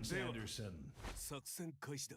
Anderson. 作戦開始だ。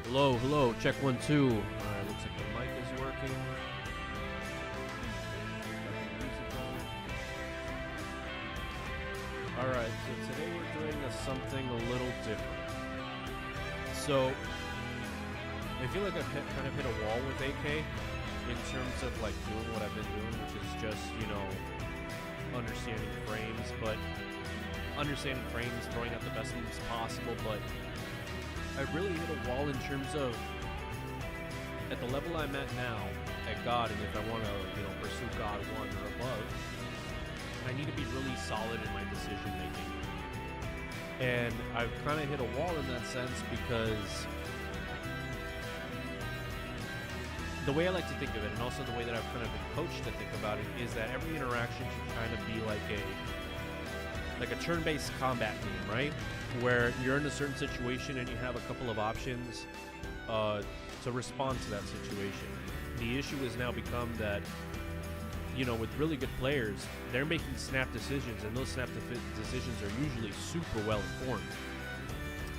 Hello, hello, check 1 2. Alright, looks like the mic is working. Alright, so today we're doing something a little different. So, I feel like I've kind of hit a wall with AK in terms of like doing what I've been doing, which is just, you know, understanding frames, throwing out the best moves possible, but I really hit a wall in terms of, at the level I'm at now, at God, and if I want to, you know, pursue God 1 or above, I need to be really solid in my decision making. And I've kind of hit a wall in that sense because the way I like to think of it, and also the way that I've kind of been coached to think about it, is that every interaction should kind of be like a turn-based combat game, right? Where you're in a certain situation and you have a couple of options to respond to that situation. The issue has now become that, you know, with really good players, they're making snap decisions, and those snap decisions are usually super well informed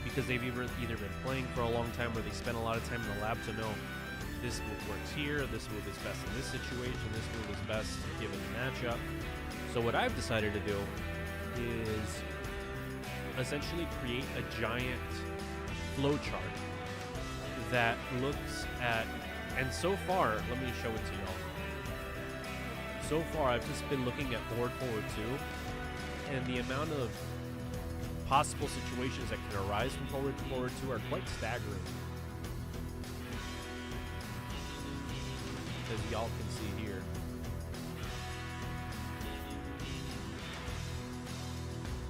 because they've either been playing for a long time, or they spend a lot of time in the lab to know this move works here, this move is best in this situation, this move is best given the matchup. So what I've decided to do is essentially create a giant flowchart that looks at, and so far, let me show it to y'all. So far, I've just been looking at forward 2, and the amount of possible situations that can arise from forward 2 are quite staggering. As y'all can see here.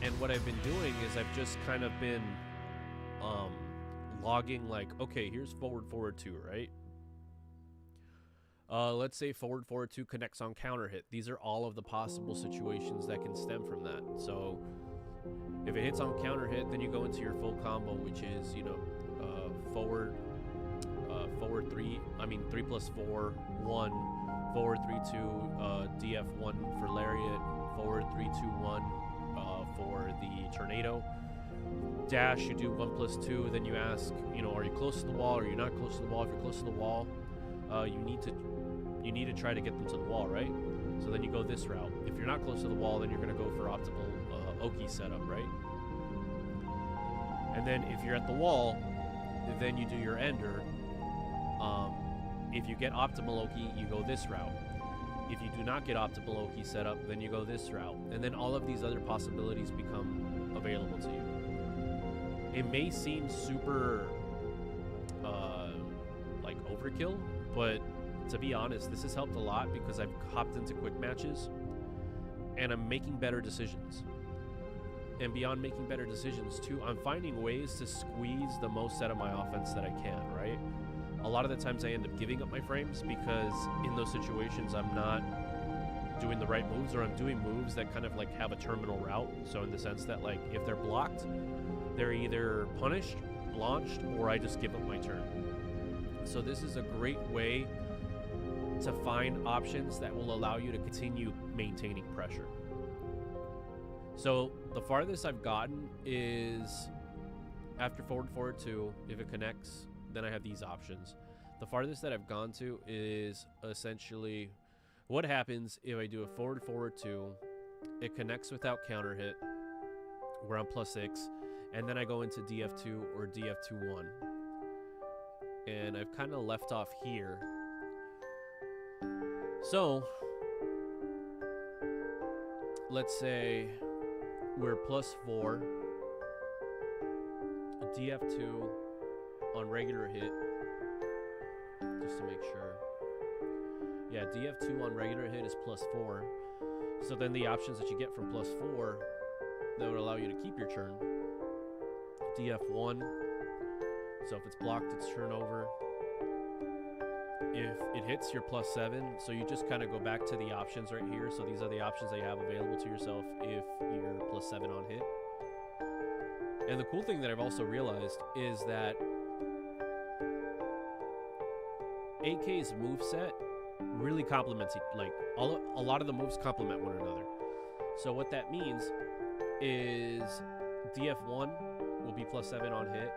And what I've been doing is I've just kind of been logging like, okay, here's forward 2, right? Let's say forward 2 connects on counter hit. These are all of the possible situations that can stem from that. So if it hits on counter hit, then you go into your full combo, which is, you know, forward 3 plus 4, 1, forward 3 2, DF 1 for lariat, forward 3 2 1 for the tornado. Dash, you do 1 plus 2, then you ask, you know, are you close to the wall, or are you not close to the wall? If you're close to the wall, you need to try to get them to the wall, right? So then you go this route. If you're not close to the wall, then you're going to go for optimal Oki setup, right? And then if you're at the wall, then you do your ender. If you get optimal Oki, you go this route. If you do not get optimal Oki setup, then you go this route. And then all of these other possibilities become available to you. It may seem super like overkill, but to be honest, this has helped a lot because I've hopped into quick matches and I'm making better decisions. And beyond making better decisions too, I'm finding ways to squeeze the most out of my offense that I can, right? A lot of the times I end up giving up my frames because in those situations I'm not doing the right moves, or I'm doing moves that kind of like have a terminal route. So in the sense that, like, if they're blocked, they're either punished, launched, or I just give up my turn. So this is a great way to find options that will allow you to continue maintaining pressure. So the farthest I've gotten is after forward 2, if it connects, then I have these options. The farthest that I've gone to is essentially What happens if I do a forward 2, it connects without counter hit, where I'm +6, and then I go into DF2 or DF2-1. And I've kind of left off here. So, let's say we're +4, DF2 on regular hit, just to make sure. Yeah, DF2 on regular hit is +4. So then the options that you get from +4 that would allow you to keep your turn. DF1. So if it's blocked, it's turn over. If it hits, you're +7. So you just kind of go back to the options right here. So these are the options that you have available to yourself if you're +7 on hit. And the cool thing that I've also realized is that AK's moveset really complements it. Like a lot of the moves complement one another. So what that means is DF1 will be +7 on hit,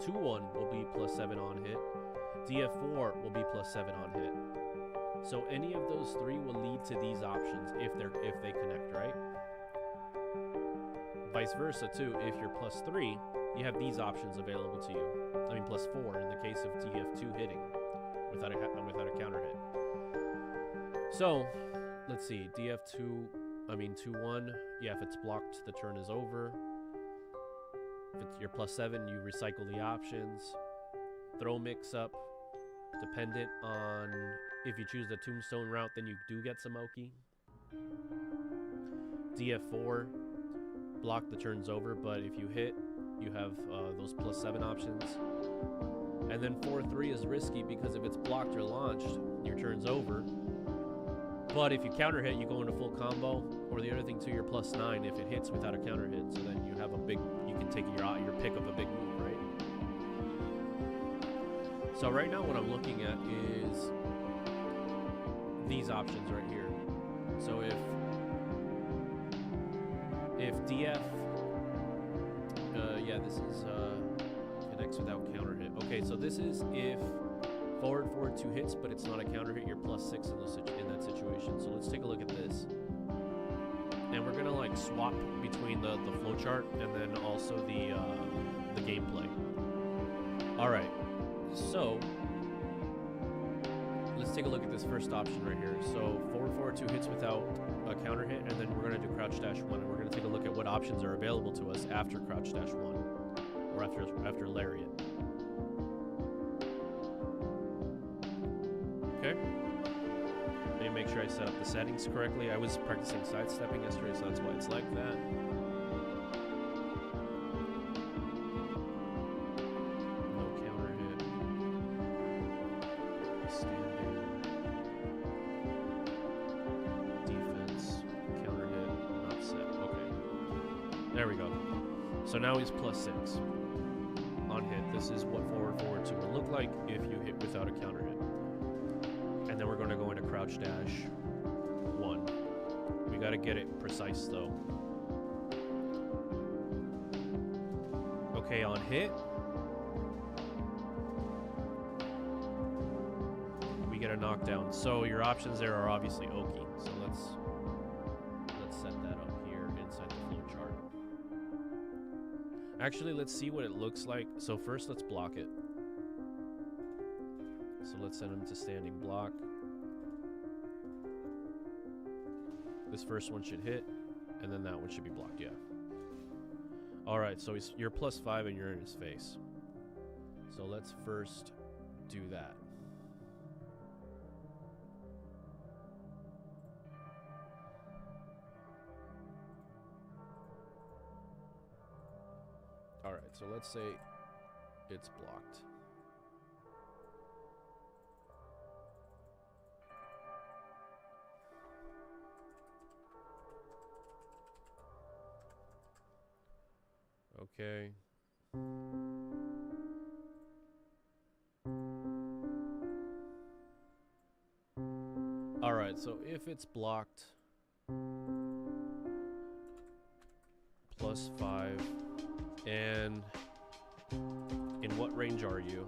2-1 will be +7 on hit, DF4 will be +7 on hit. So any of those three will lead to these options if they connect, right? Vice versa too. If you're +3, you have these options available to you. I mean +4 in the case of DF2 hitting without a counter hit. So, let's see, DF2-1, yeah, if it's blocked, the turn is over. If you're +7, you recycle the options. Throw mix-up, dependent on if you choose the tombstone route, then you do get some Oki. DF4, block, the turn's over, but if you hit, you have those +7 options. And then 4-3 is risky because if it's blocked or launched, your turn's over. But if you counter hit, you go into full combo. Or the other thing too, you're +9 if it hits without a counter hit. So then you have you can take your pick of a big move, right? So right now what I'm looking at is these options right here. So if DF, yeah, this is connects without counter hit. Okay, so this is if forward 2 hits, but it's not a counter hit, you're +6 in that situation. So let's take a look at this. And we're gonna like swap between the flowchart and then also the gameplay. All right, so let's take a look at this first option right here. So forward 2 hits without a counter hit, and then we're gonna do crouch dash 1, and we're gonna take a look at what options are available to us after crouch dash 1 or after lariat. Okay. Let me make sure I set up the settings correctly. I was practicing sidestepping yesterday, so that's why it's like that. No counter hit. Standing. Defense. Counter hit. Not set. Okay. There we go. So now he's +6 on hit. This is what forward 2 would look like if you hit without a counter hit. And then we're going to go into crouch dash 1. We got to get it precise though. Okay, on hit, we get a knockdown. So your options there are obviously Oki. So let's set that up here inside the flowchart. Actually, let's see what it looks like. So first, let's block it. So let's send him to standing block. This first one should hit, and then that one should be blocked, yeah. Alright, so you're +5 and you're in his face. So let's first do that. Alright, so let's say it's blocked. Okay. All right, so if it's blocked, +5, and in what range are you?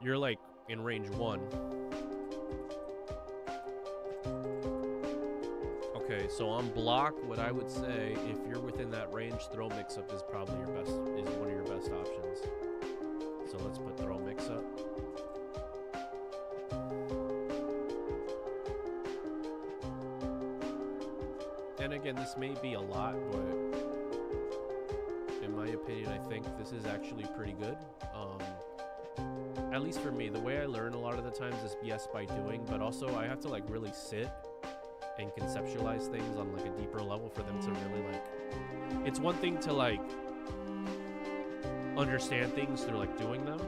you're like in range 1. Okay, so on block, what I would say, if you're within that range, throw mix-up is probably is one of your best options. So let's put throw mix-up. And again, this may be a lot, but in my opinion, I think this is actually pretty good. At least for me, the way I learn a lot of the times is yes by doing, but also I have to like really sit and conceptualize things on like a deeper level for them to really like. It's one thing to like understand things through like doing them,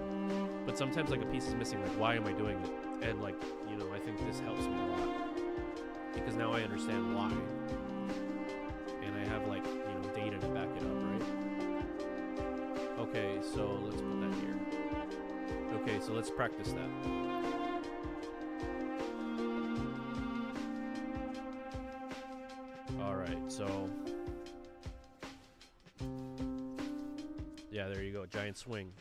but sometimes like a piece is missing. Like, why am I doing it? And like, you know, I think this helps me a lot because now I understand why, and I have like, you know, data to back it up, right? Okay, so let's put that here. Okay, so let's practice that. Alright, so yeah, there you go, giant swing.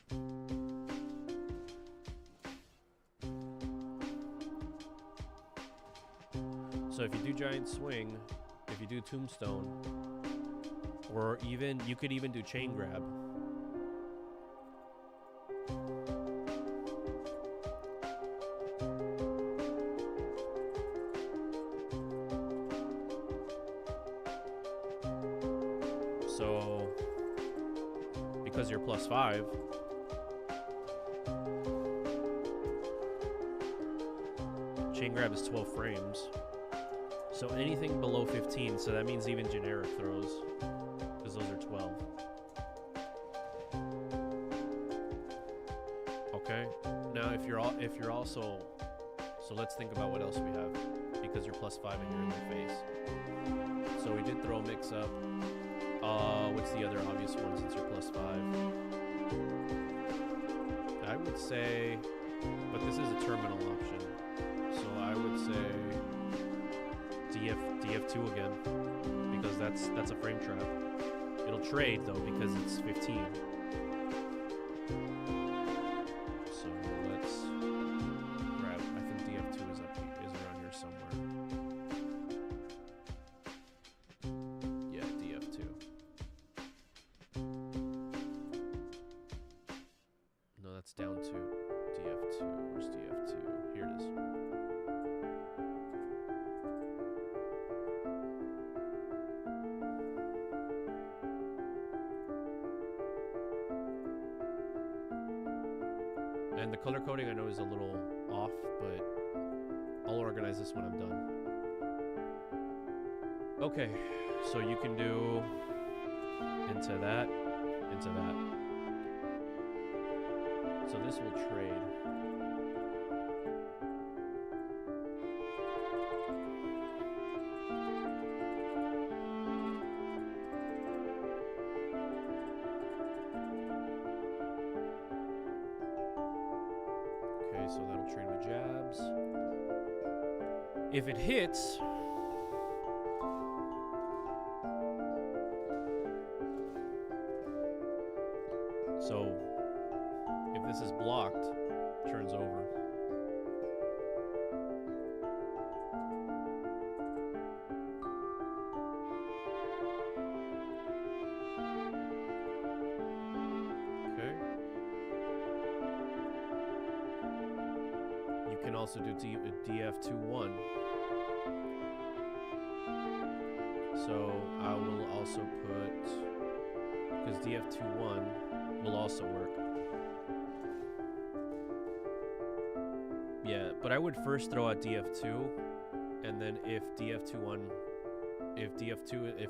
So if you do giant swing, if you do tombstone, or even, you could even do chain grab. So, because you're +5, chain grab is 12 frames. So anything below 15, so that means even generic throws, because those are 12. Okay. Now if you're also, so let's think about what else we have, because you're +5 and you're in their face. So we did throw mix up. What's the other obvious one since you're +5? I would say, but this is a terminal option, so I would say DF2 again, because that's a frame trap. It'll trade though because it's 15. So let's grab. I think DF2 is around here somewhere. Yeah, DF2. No, that's down to DF2. Where's DF2? Here it is. And the color coding I know is a little off, but I'll organize this when I'm done. Okay, so you can do into that. So this will trade. Okay, so that'll trade with jabs. If it hits, so if this is blocked, turns over. Okay. You can also do DF2-1. So I will also put, because DF2-1 will also work. Yeah, but I would first throw out DF2, and then if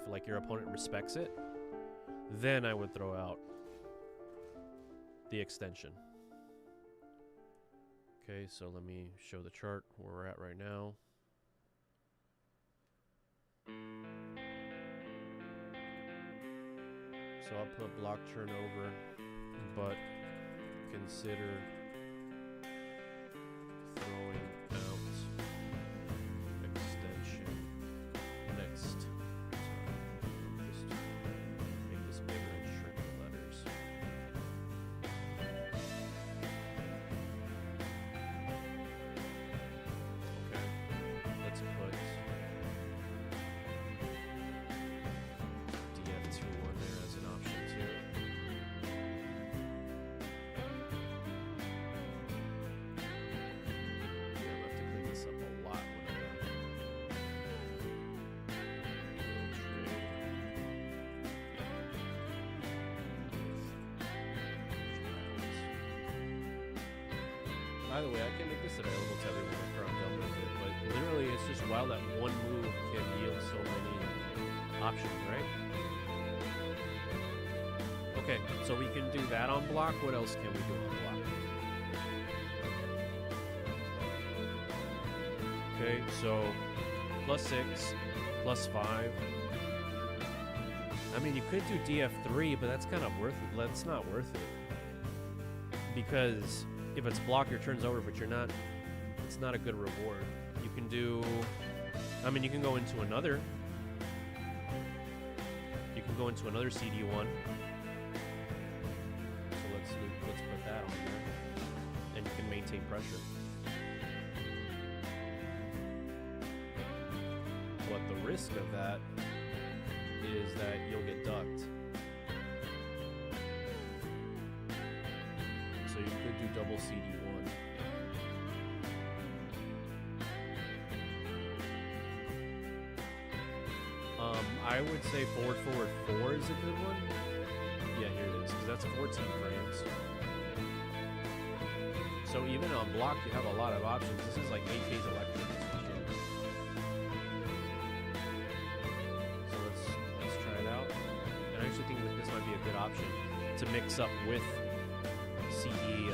like your opponent respects it, then I would throw out the extension. Okay, so let me show the chart where we're at right now. So I'll put block turnover, but consider throwing out extension next. Sorry, just make this bigger and shrink the letters. By the way, I can make this available to everyone after I'm done with it, but literally it's just wild that one move can yield so many options, right? Okay, so we can do that on block. What else can we do on block? Okay, so +6, +5. I mean, you could do DF3, but that's kind of worth it. That's not worth it. Because if it's block, your turn's over, but you're not, it's not a good reward. You can do, I mean, you can go into another. You can go into another CD1. So let's put that on there. And you can maintain pressure. But the risk of that is that you'll get ducked. So you could do double CD1. I would say forward 4 is a good one. Yeah, here it is, because that's 14 frames. So even on block, you have a lot of options. This is like 8K's electric. So let's try it out. And I actually think that this might be a good option to mix up with CD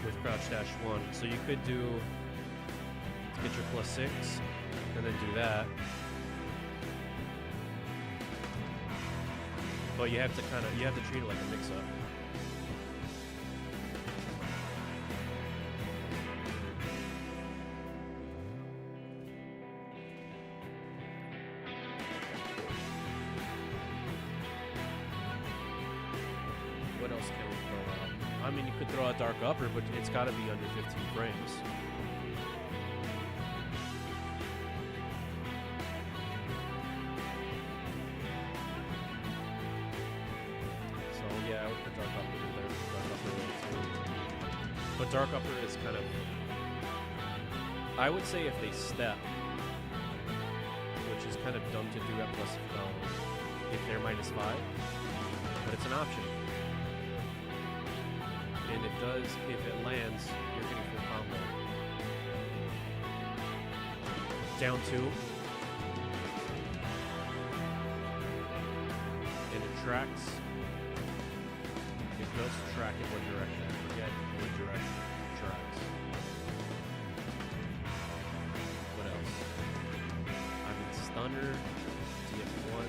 with crouch dash 1. So you could do get your +6 and then do that. But you have to treat it like a mix up. What else can we throw out? I mean, you could throw out dark upper, but it's got to be under 15 frames. So yeah, I would put dark upper in there. Dark upper there too. But dark upper is kind of, I would say if they step, which is kind of dumb to do at plus if they're -5, but it's an option. And it does, if it lands, you're getting full combo. Down 2. And it tracks. It does track in one direction. I forget what direction it tracks. What else? I mean, stunner, DF1.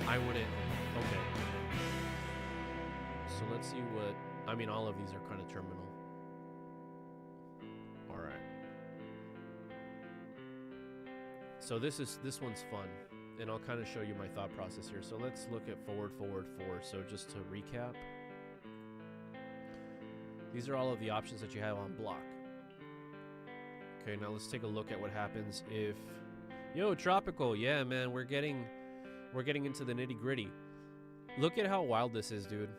I wouldn't. Okay. So let's see what. I mean, all of these are kind of terminal. All right. So this one's fun, and I'll kind of show you my thought process here. So let's look at forward 4. So just to recap, these are all of the options that you have on block. Okay, now let's take a look at what happens if, yo, tropical, yeah, man, we're getting into the nitty gritty. Look at how wild this is, dude.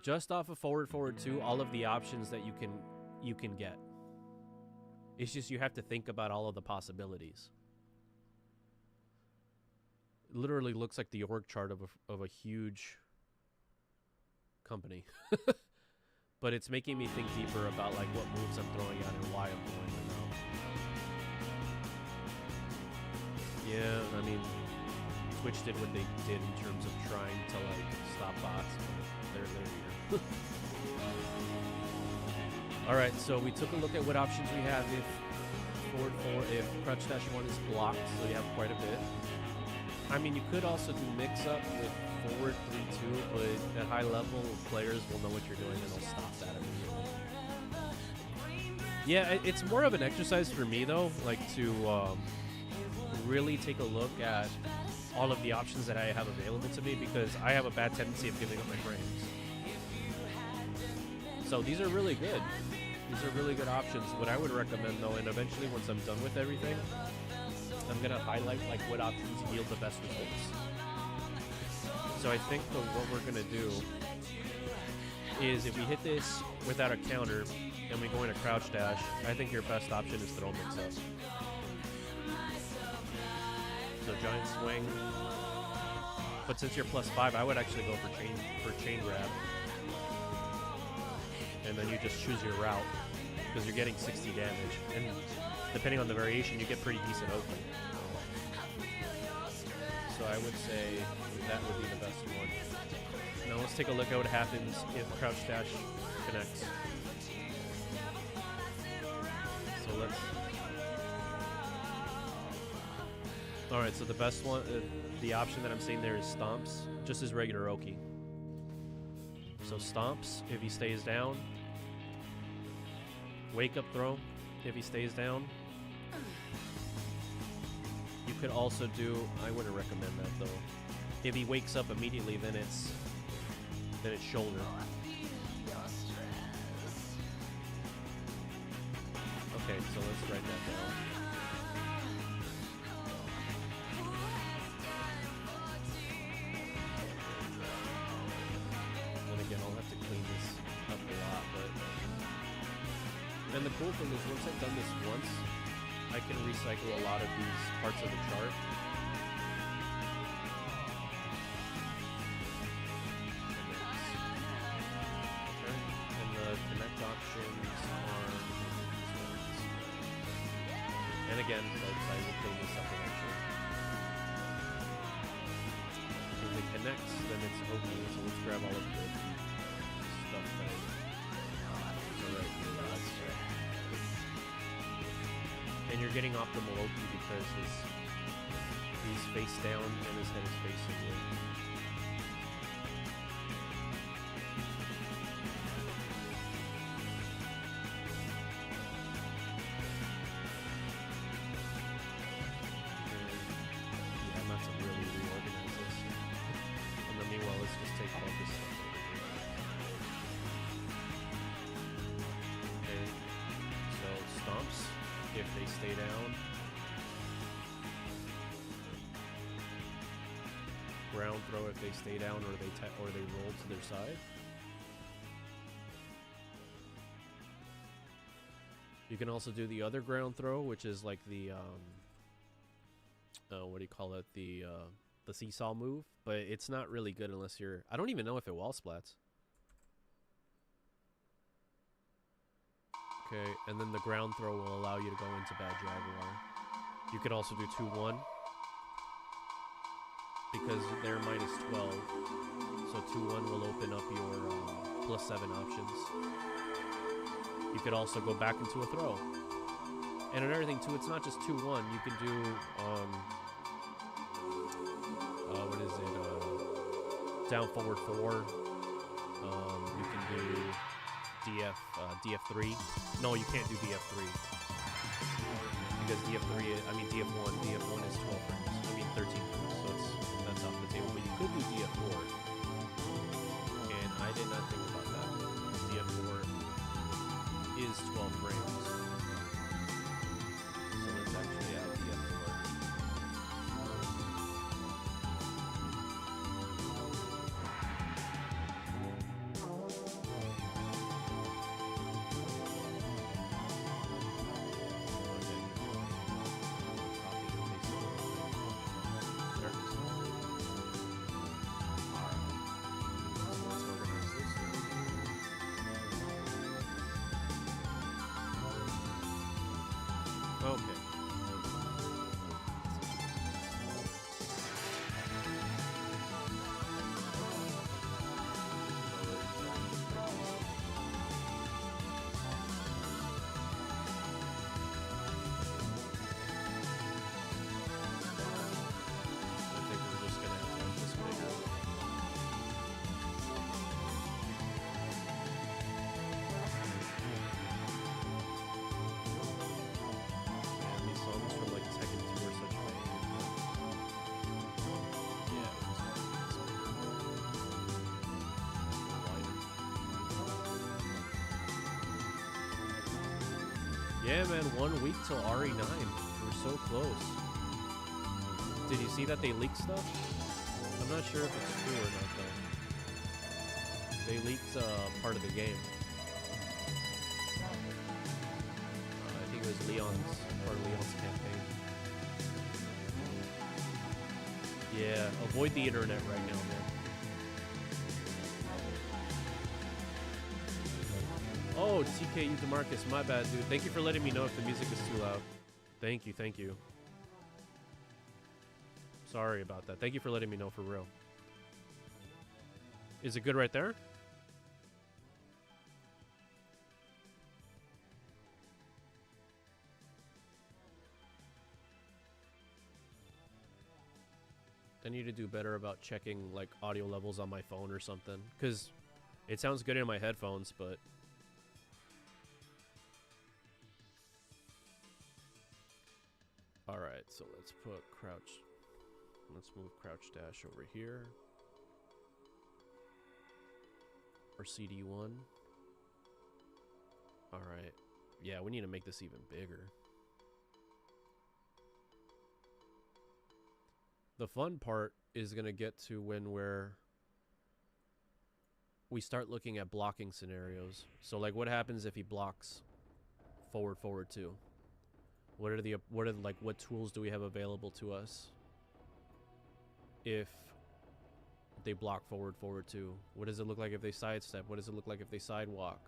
Just off of forward 2, all of the options that you can get. It's just you have to think about all of the possibilities. It literally looks like the org chart of a huge company. But it's making me think deeper about like what moves I'm throwing out and why I'm throwing them out. Yeah, I mean, Twitch did what they did in terms of trying to like stop bots, but they're here. All right, so we took a look at what options we have if forward 4, if crouch dash 1 is blocked, so you have quite a bit. I mean, you could also do mix up with forward 3-2, but at high level, players will know what you're doing and they'll stop that immediately. Yeah, it's more of an exercise for me though, like to really take a look at all of the options that I have available to me, because I have a bad tendency of giving up my frames. So these are really good. These are really good options. What I would recommend though, and eventually once I'm done with everything, I'm gonna highlight like what options yield the best results. So I think what we're gonna do is if we hit this without a counter and we go into crouch dash, I think your best option is throw mix up. So giant swing. But since you're +5, I would actually go for chain grab. and then you just choose your route because you're getting 60 damage, and depending on the variation, you get pretty decent OP. So I would say that would be the best one. Now let's take a look at what happens if crouch dash connects. So let's. All right, so the best one, the option that I'm seeing there is stomps, just as regular Oki. So stomps if he stays down. Wake up throw if he stays down. You could also do, I wouldn't recommend that though. If he wakes up immediately, then it's shoulder. Okay, so let's write that down. And again, I'll have to clean this up a lot, but... And the cool thing is, once I've done this once, I can recycle a lot of these parts of the chart. And the connect options are these ones. And again, folks, I will clean this up eventually. If it connects, then it's open. So let's grab all of the stuff that I and you're getting optimal OP because he's face down and his head is facing you. Yeah, I'm about to really reorganize this. And then meanwhile, let's just take all this stuff over here. Okay, so stomps. If they stay down. Ground throw if they stay down or they roll to their side. You can also do the other ground throw, which is like the what do you call it? The seesaw move, but it's not really good unless you're. I don't even know if it wall splats. Okay, and then the ground throw will allow you to go into Bad Jaguar. You could also do 2-1 because they're minus 12. So 2-1 will open up your +7 options. You could also go back into a throw. And another thing too, it's not just 2-1. You can do what is it? Down forward 4. You can do DF3. No, you can't do DF3 because DF1 is 12 frames. I mean 13 frames, so that's off the table. But you could do DF4, and I did not think about that. DF4 is 12 frames, so let's actually add DF4. Okay. I think we're just gonna have to make this bigger. Man, these songs from like Tekken 2 are such bangers. Yeah. Yeah, man, 1 week till RE9. We're so close. Did you see that they leaked stuff? I'm not sure if it's true or not, though. They leaked part of the game. I think it was part of Leon's campaign. Yeah, avoid the internet right now, man. Oh, TKU DeMarcus, my bad, dude. Thank you for letting me know if the music is too loud. Thank you, thank you. Sorry about that. Thank you for letting me know for real. Is it good right there? I need to do better about checking like audio levels on my phone or something, because it sounds good in my headphones, but all right, so let's put crouch. Let's move crouch dash over here, or CD1. All right, yeah, we need to make this even bigger. The fun part is going to get to when we start looking at blocking scenarios. So like what happens if he blocks forward 2? What tools do we have available to us if they block forward 2? What does it look like if they sidestep? What does it look like if they sidewalk?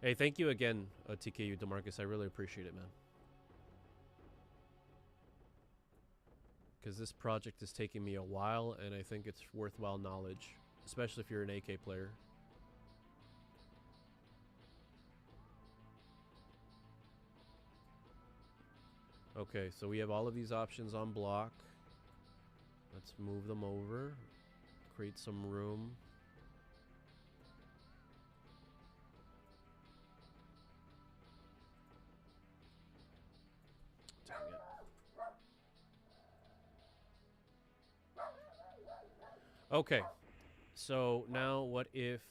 Hey, thank you again, TKU DeMarcus. I really appreciate it, man. Because this project is taking me a while, and I think it's worthwhile knowledge, especially if you're an AK player. Okay, so we have all of these options on block. Let's move them over, create some room. Dang it. Okay, so now what if...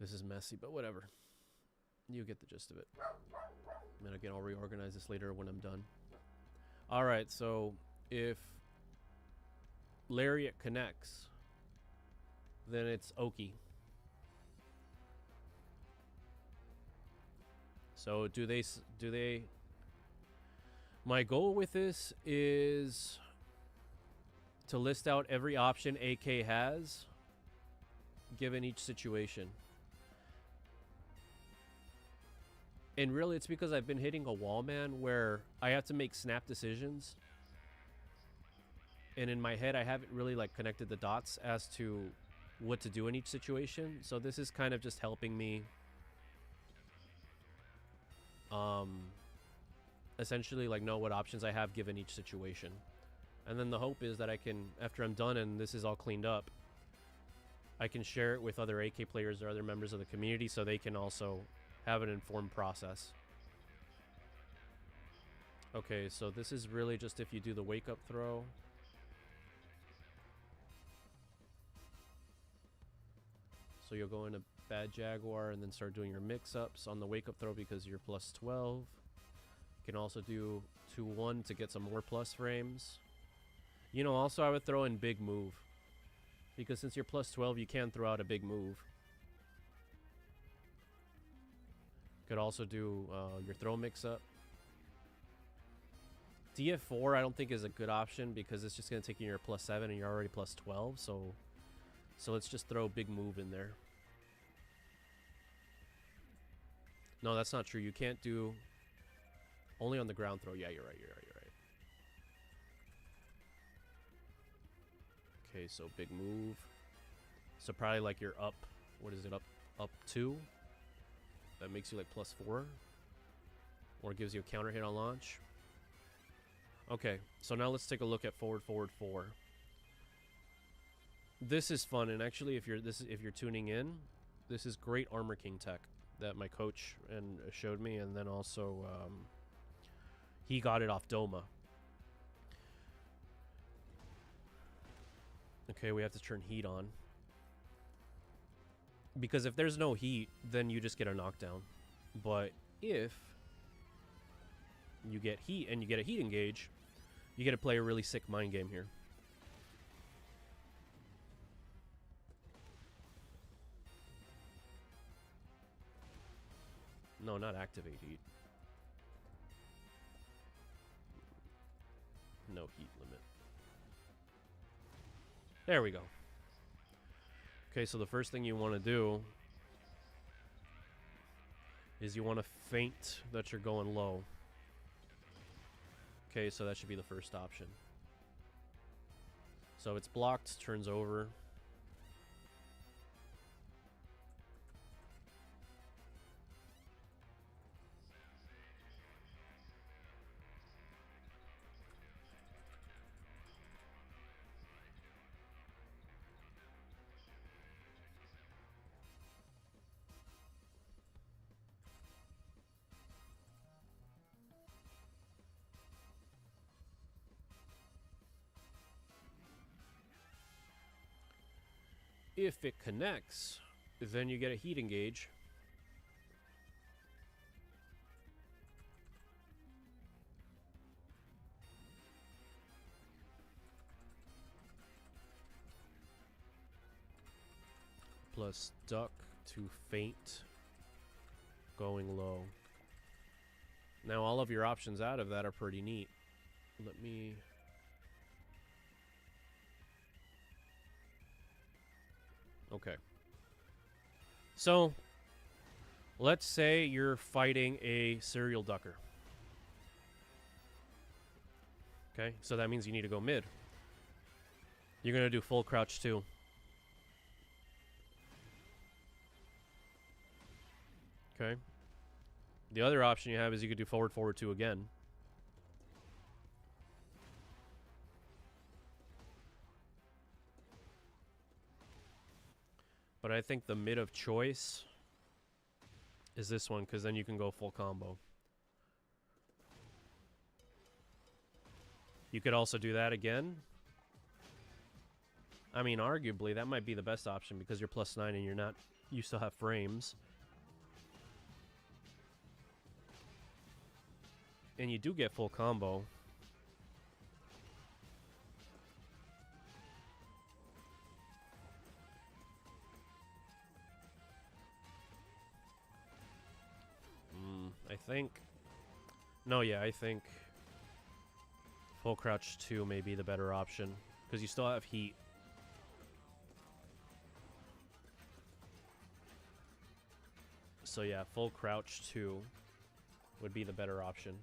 This is messy, but whatever. You get the gist of it. And again, I'll reorganize this later when I'm done. All right, so if Lariat connects, then it's Oki. So do they... My goal with this is to list out every option AK has, given each situation. And really, it's because I've been hitting a wall, man, where I have to make snap decisions. And in my head, I haven't really like connected the dots as to what to do in each situation. So this is kind of just helping me essentially like know what options I have given each situation. And then the hope is that I can, after I'm done and this is all cleaned up, I can share it with other AK players or other members of the community so they can also have an informed process. Okay, so this is really just if you do the wake up throw. So you'll go into Bad Jaguar and then start doing your mix-ups on the wake up throw because you're plus 12. You can also do 2-1 to get some more plus frames. You know, also I would throw in big move, because since you're plus 12, you can throw out a big move. Could also do your throw mix-up. DF4 I don't think is a good option because it's just going to take you your plus 7 and you're already plus 12. So let's just throw big move in there. No, that's not true. You can't do... Only on the ground throw. Yeah, you're right. Okay, so big move. So probably like you're up. What is it? Up 2. That makes you like plus 4. Or gives you a counter hit on launch. Okay, so now let's take a look at forward 4. This is fun, and actually, if you're tuning in, this is great Armor King tech that my coach showed me, and then also he got it off Doma. Okay, we have to turn heat on. Because if there's no heat, then you just get a knockdown. But if you get heat and you get a heat engage, you get to play a really sick mind game here. No, not activate heat. No heat limit. There we go. Okay, so the first thing you want to do is you want to feint that you're going low. Okay, so that should be the first option. So it's blocked, turns over. If it connects, then you get a heat engage. Plus duck to feint, going low. Now all of your options out of that are pretty neat. Let me... Okay. So, let's say you're fighting a serial ducker. Okay, so that means you need to go mid. You're going to do full crouch too. Okay. The other option you have is you could do forward, forward 2 again. But I think the mid of choice is this one, because then you can go full combo. You could also do that again. I mean, arguably, that might be the best option because you're +9 and you're not... You still have frames. And you do get full combo. I think... No, yeah, I think full crouch 2 may be the better option. Because you still have heat. So yeah, full crouch 2 would be the better option.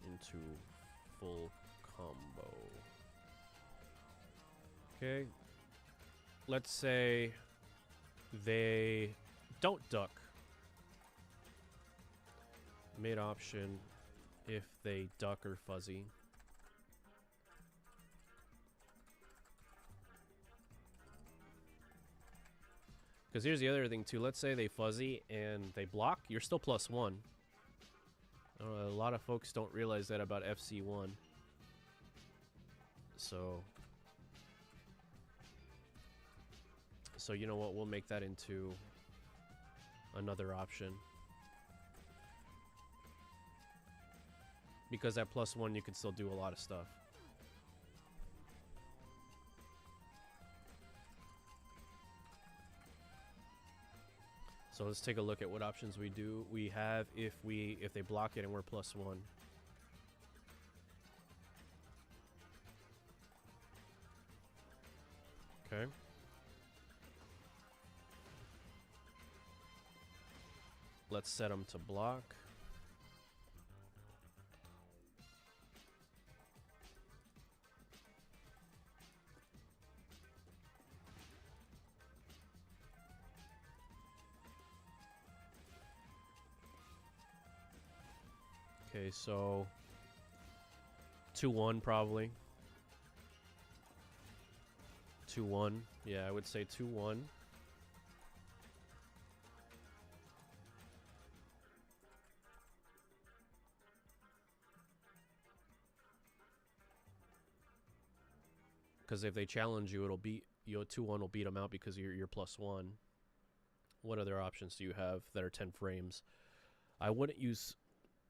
Into full combo. Okay. Let's say they don't duck. Mid option if they duck or fuzzy. Because here's the other thing too. Let's say they fuzzy and they block. You're still +1. A lot of folks don't realize that about FC1. So you know what? We'll make that into another option. Because at +1, you can still do a lot of stuff. So let's take a look at what options we have if they block it and we're +1. Okay. Let's set them to block. Okay, so 2-1 probably. 2-1. Yeah, I would say 2-1. Because if they challenge you, it'll beat you. 2-1 will beat them out because you're +1. What other options do you have that are 10 frames? I wouldn't use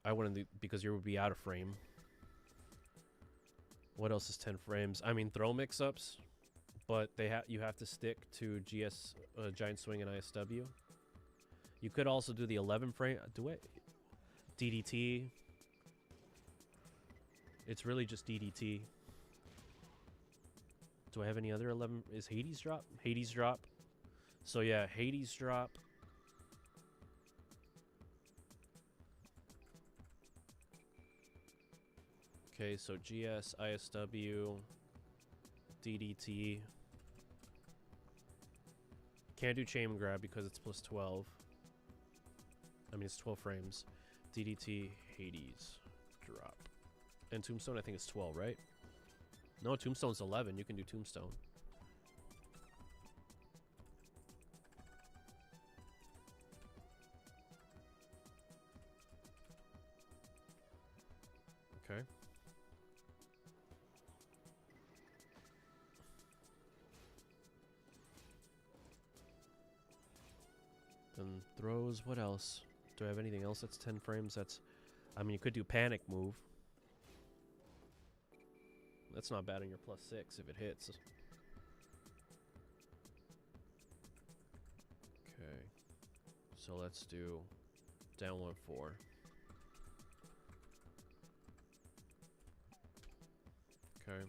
I wouldn't because you would be out of frame. What else is 10 frames? I mean, throw mix-ups, but you have to stick to GS, Giant Swing and ISW. You could also do the 11 frame. Do it. DDT. It's really just DDT. Do I have any other 11? Is Hades drop? Hades drop. So yeah, Hades drop. Okay, so GS, ISW, DDT. Can't do chain grab because it's plus 12. I mean, it's 12 frames. DDT, Hades, drop. And Tombstone, I think, is 12, right? No, Tombstone's 11. You can do Tombstone. Okay. Then throws, what else? Do I have anything else that's 10 frames? That's, I mean, you could do panic move. That's not bad on your plus 6 if it hits. Okay. So let's do down 1-4. Okay.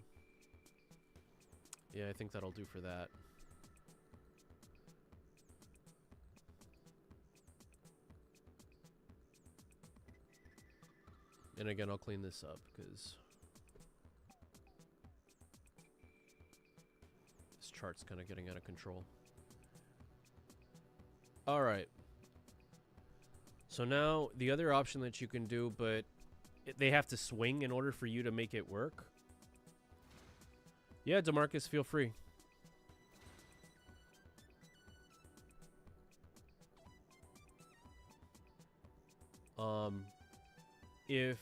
Yeah, I think that'll do for that. And again, I'll clean this up because this chart's kind of getting out of control. All right. So now the other option that you can do, but they have to swing in order for you to make it work. Yeah, DeMarcus, feel free. If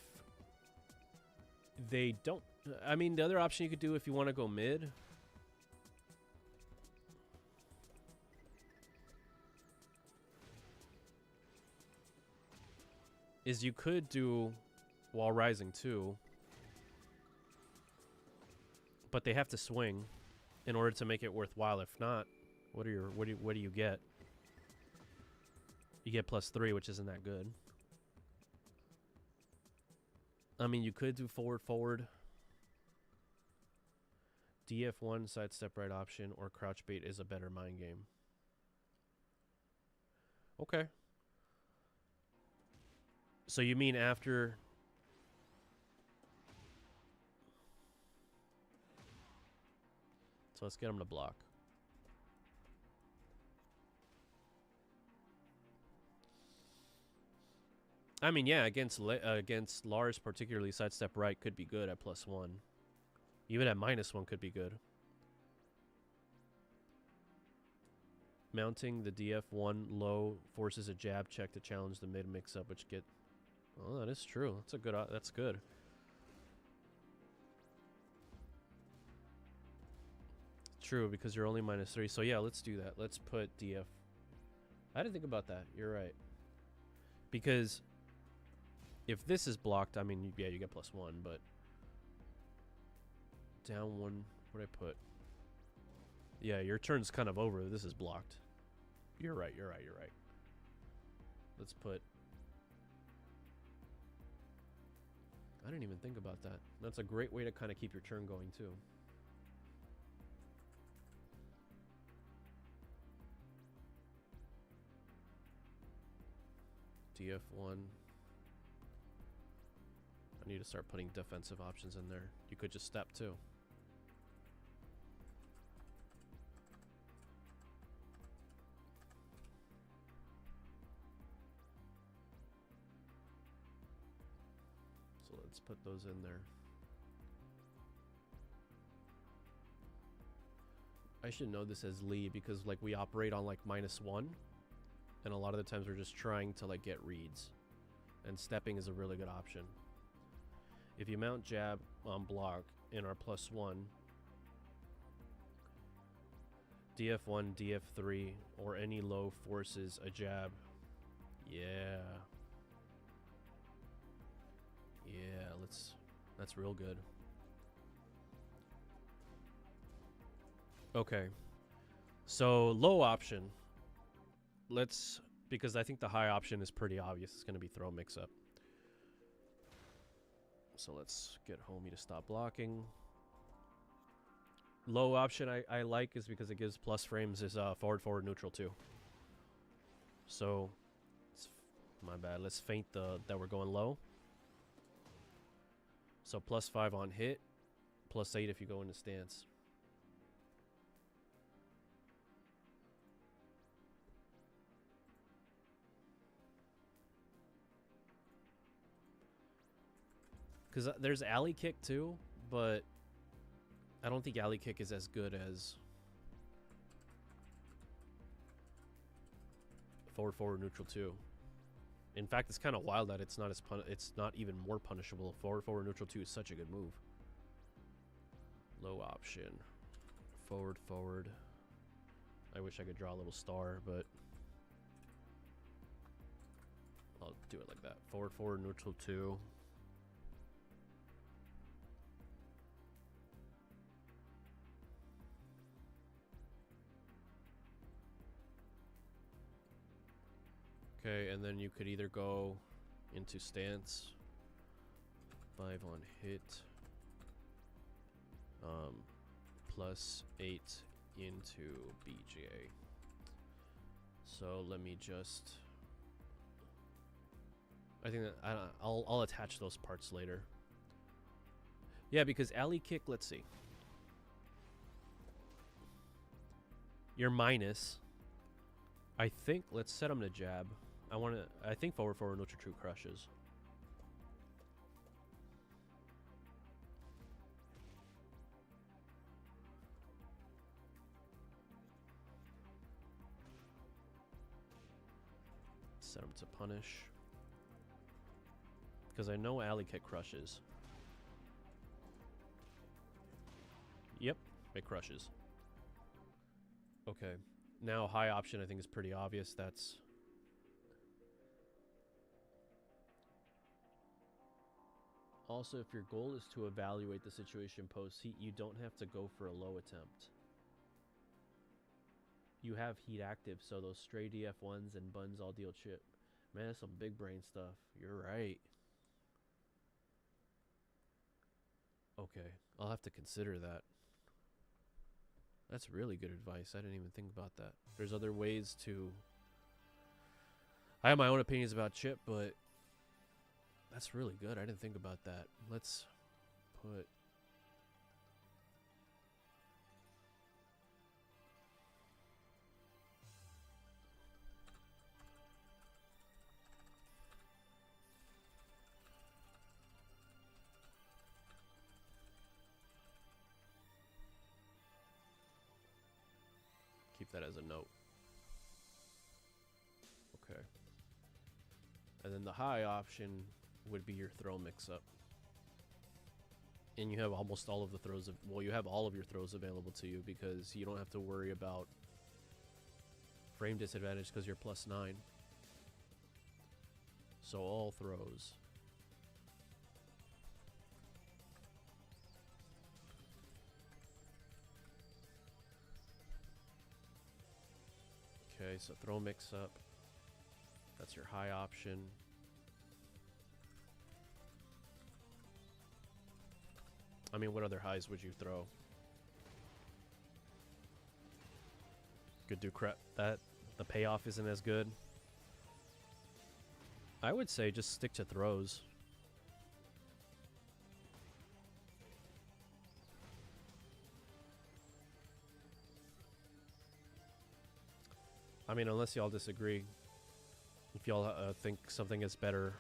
they don't, I mean, the other option you could do if you want to go mid is you could do Wall Rising too, but they have to swing in order to make it worthwhile. If not, what do you get? You get +3, which isn't that good. I mean, you could do forward. DF1 sidestep right option or crouch bait is a better mind game. Okay. So you mean after? So let's get him to block. I mean, yeah, against Lars particularly, sidestep right could be good at +1. Even at -1 could be good. Mounting the DF1 low forces a jab check to challenge the mid mix-up, which get... Oh, that is true. That's a good... that's good. True, because you're only -3. So yeah, let's do that. Let's put DF... I didn't think about that. You're right. Because... if this is blocked, I mean, yeah, you get +1, but down 1, what did I put? Yeah, your turn's kind of over. This is blocked. You're right, you're right, you're right. Let's put... I didn't even think about that. That's a great way to kind of keep your turn going, too. DF1... I need to start putting defensive options in there. You could just step too. So let's put those in there. I should know this as Lee because like we operate on like -1 and a lot of the times we're just trying to like get reads and stepping is a really good option. If you mount jab on block in our +1, DF1, DF3, or any low forces a jab. Yeah. Yeah, that's real good. Okay. So low option. Because I think the high option is pretty obvious. It's going to be throw mix up. So let's get homie to stop blocking. Low option I like is because it gives plus frames is forward neutral too. So my bad. Let's feint that we're going low. So +5 on hit, +8 if you go into stance. Because there's alley kick too, but I don't think alley kick is as good as forward neutral too. In fact, it's kind of wild that it's not even more punishable. Forward neutral 2 is such a good move. Low option. Forward. I wish I could draw a little star, but I'll do it like that. Forward neutral 2. Okay, and then you could either go into stance, 5 on hit, +8 into BJ. So let me just, I think that I'll attach those parts later. Yeah, because alley kick, let's see. You're minus. I think, let's set him to jab. I think forward neutral true crushes. Set him to punish. Because I know alley kick crushes. Yep, it crushes. Okay. Now high option I think is pretty obvious. That's also, if your goal is to evaluate the situation post-heat, you don't have to go for a low attempt. You have heat active, so those stray DF1s and buns all deal chip. Man, that's some big brain stuff. You're right. Okay, I'll have to consider that. That's really good advice. I didn't even think about that. There's other ways to... I have my own opinions about chip, but that's really good. I didn't think about that. Let's put... keep that as a note. Okay. And then the high option would be your throw mix-up. And you have almost all of the throws of... well, you have all of your throws available to you because you don't have to worry about frame disadvantage because you're +9. So all throws. Okay, so throw mix-up. That's your high option. I mean, what other highs would you throw? Could do crap. That the payoff isn't as good. I would say just stick to throws. I mean, unless y'all disagree. If y'all think something is better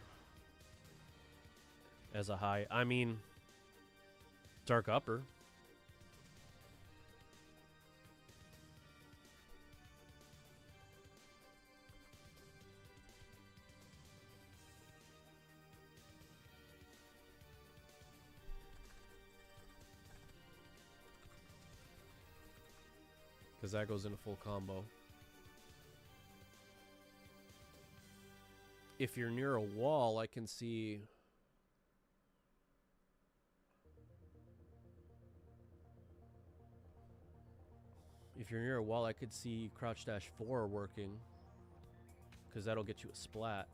as a high. I mean, dark upper. Because that goes in a full combo. If you're near a wall, I can see If you're near a wall, I could see crouch dash 4 working, because that'll get you a splat.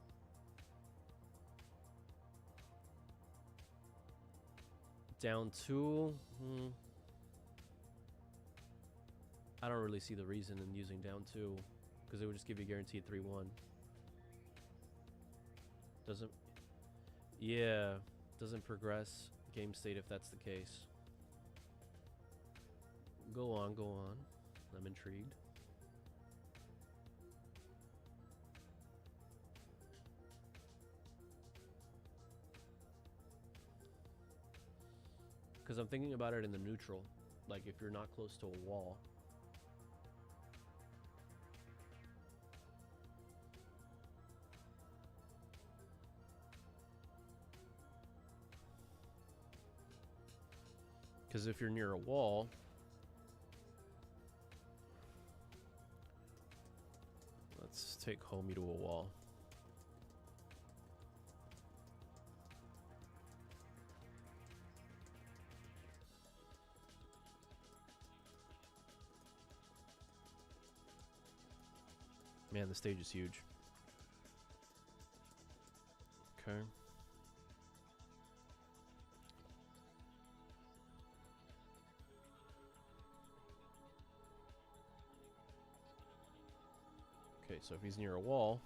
Down 2, I don't really see the reason in using down 2, because it would just give you guaranteed 3-1. Doesn't, yeah, doesn't progress game state if that's the case. Go on, go on. I'm intrigued. Because I'm thinking about it in the neutral. Like, if you're not close to a wall. Because if you're near a wall... Let's take homie to a wall. Man, the stage is huge. Okay. Okay, so if he's near a wall...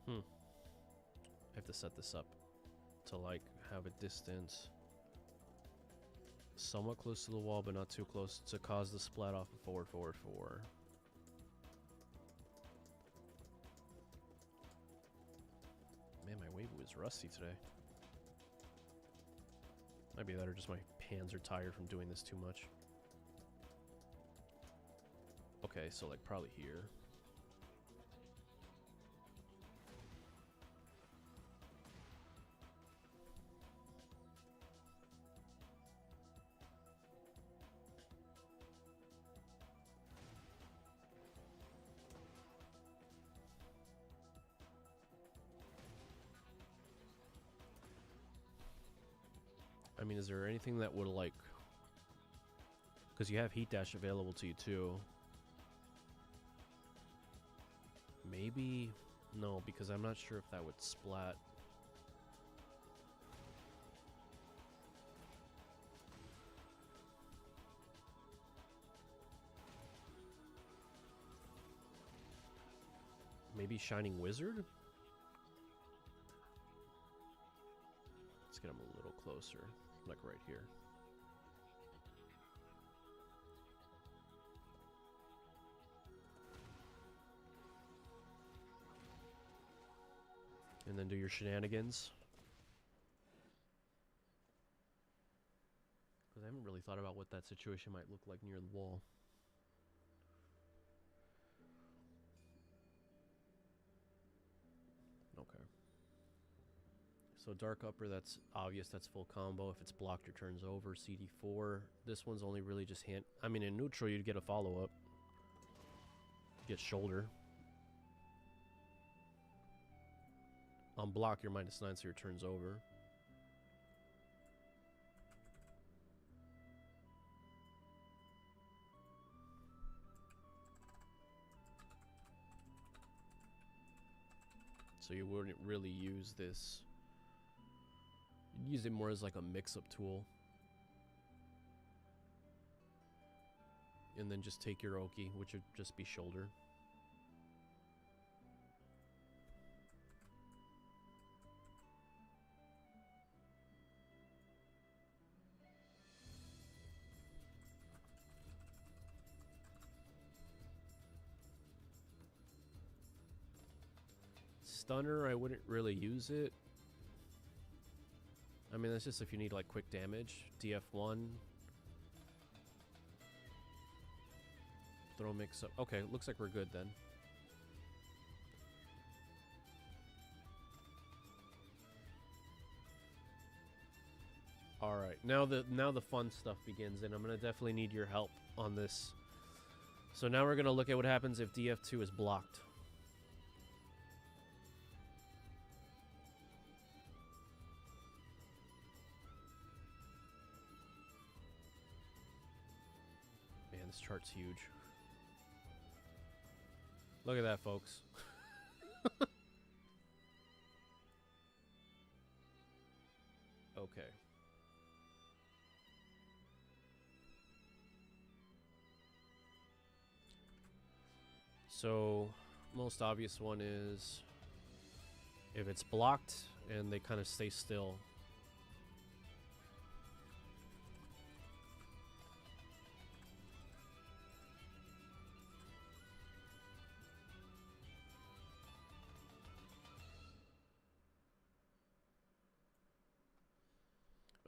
I have to set this up to, like, have a distance somewhat close to the wall, but not too close to cause the splat off of forward, forward, forward. Man, my wave was rusty today. Might be that or just my hands are tired from doing this too much. Okay, so, like, probably here. I mean, is there anything that would, like... Because you have heat dash available to you, too. Maybe... No, because I'm not sure if that would splat. Maybe Shining Wizard? Let's get him a little closer. Like right here. And then do your shenanigans. Because I haven't really thought about what that situation might look like near the wall. Okay. So dark upper, that's obvious, that's full combo. If it's blocked, your turn's over. CD4. This one's only really just hand... I mean, in neutral, you'd get a follow-up. Get shoulder. On block, you're -9, so your turn's over. So you wouldn't really use this... You'd use it more as like a mix-up tool. And then just take your Oki, which would just be shoulder. Stunner, I wouldn't really use it. I mean, that's just if you need like quick damage. DF1. Throw mix up. Okay, looks like we're good then. All right, now the fun stuff begins, and I'm gonna definitely need your help on this. So now we're gonna look at what happens if DF2 is blocked. Man, this chart's huge. Look at that, folks. Okay. So, most obvious one is if it's blocked and they kind of stay still.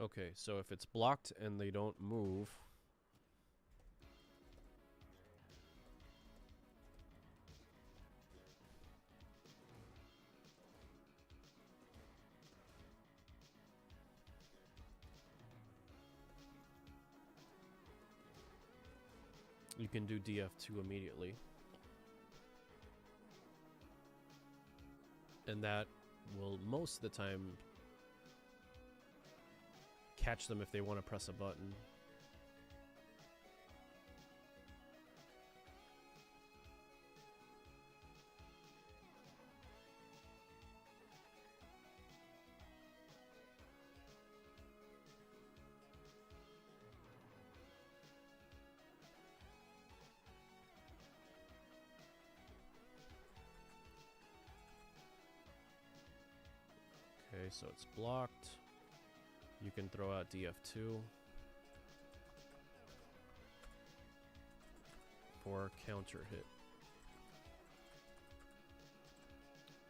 Okay, so if it's blocked and they don't move, you can do DF2 immediately. And that will most of the time catch them if they want to press a button. Okay, so it's blocked. You can throw out DF2 for counter hit.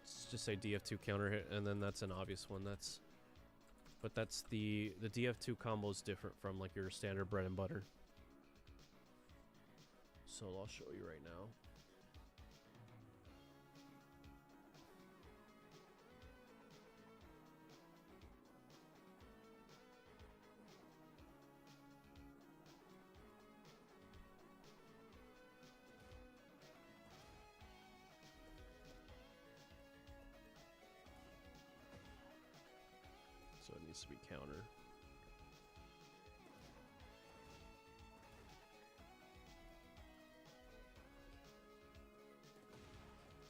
Let's just say DF2 counter hit, and then that's an obvious one. But that's the DF2 combo is different from like your standard bread and butter. So I'll show you right now. So it needs to be counter.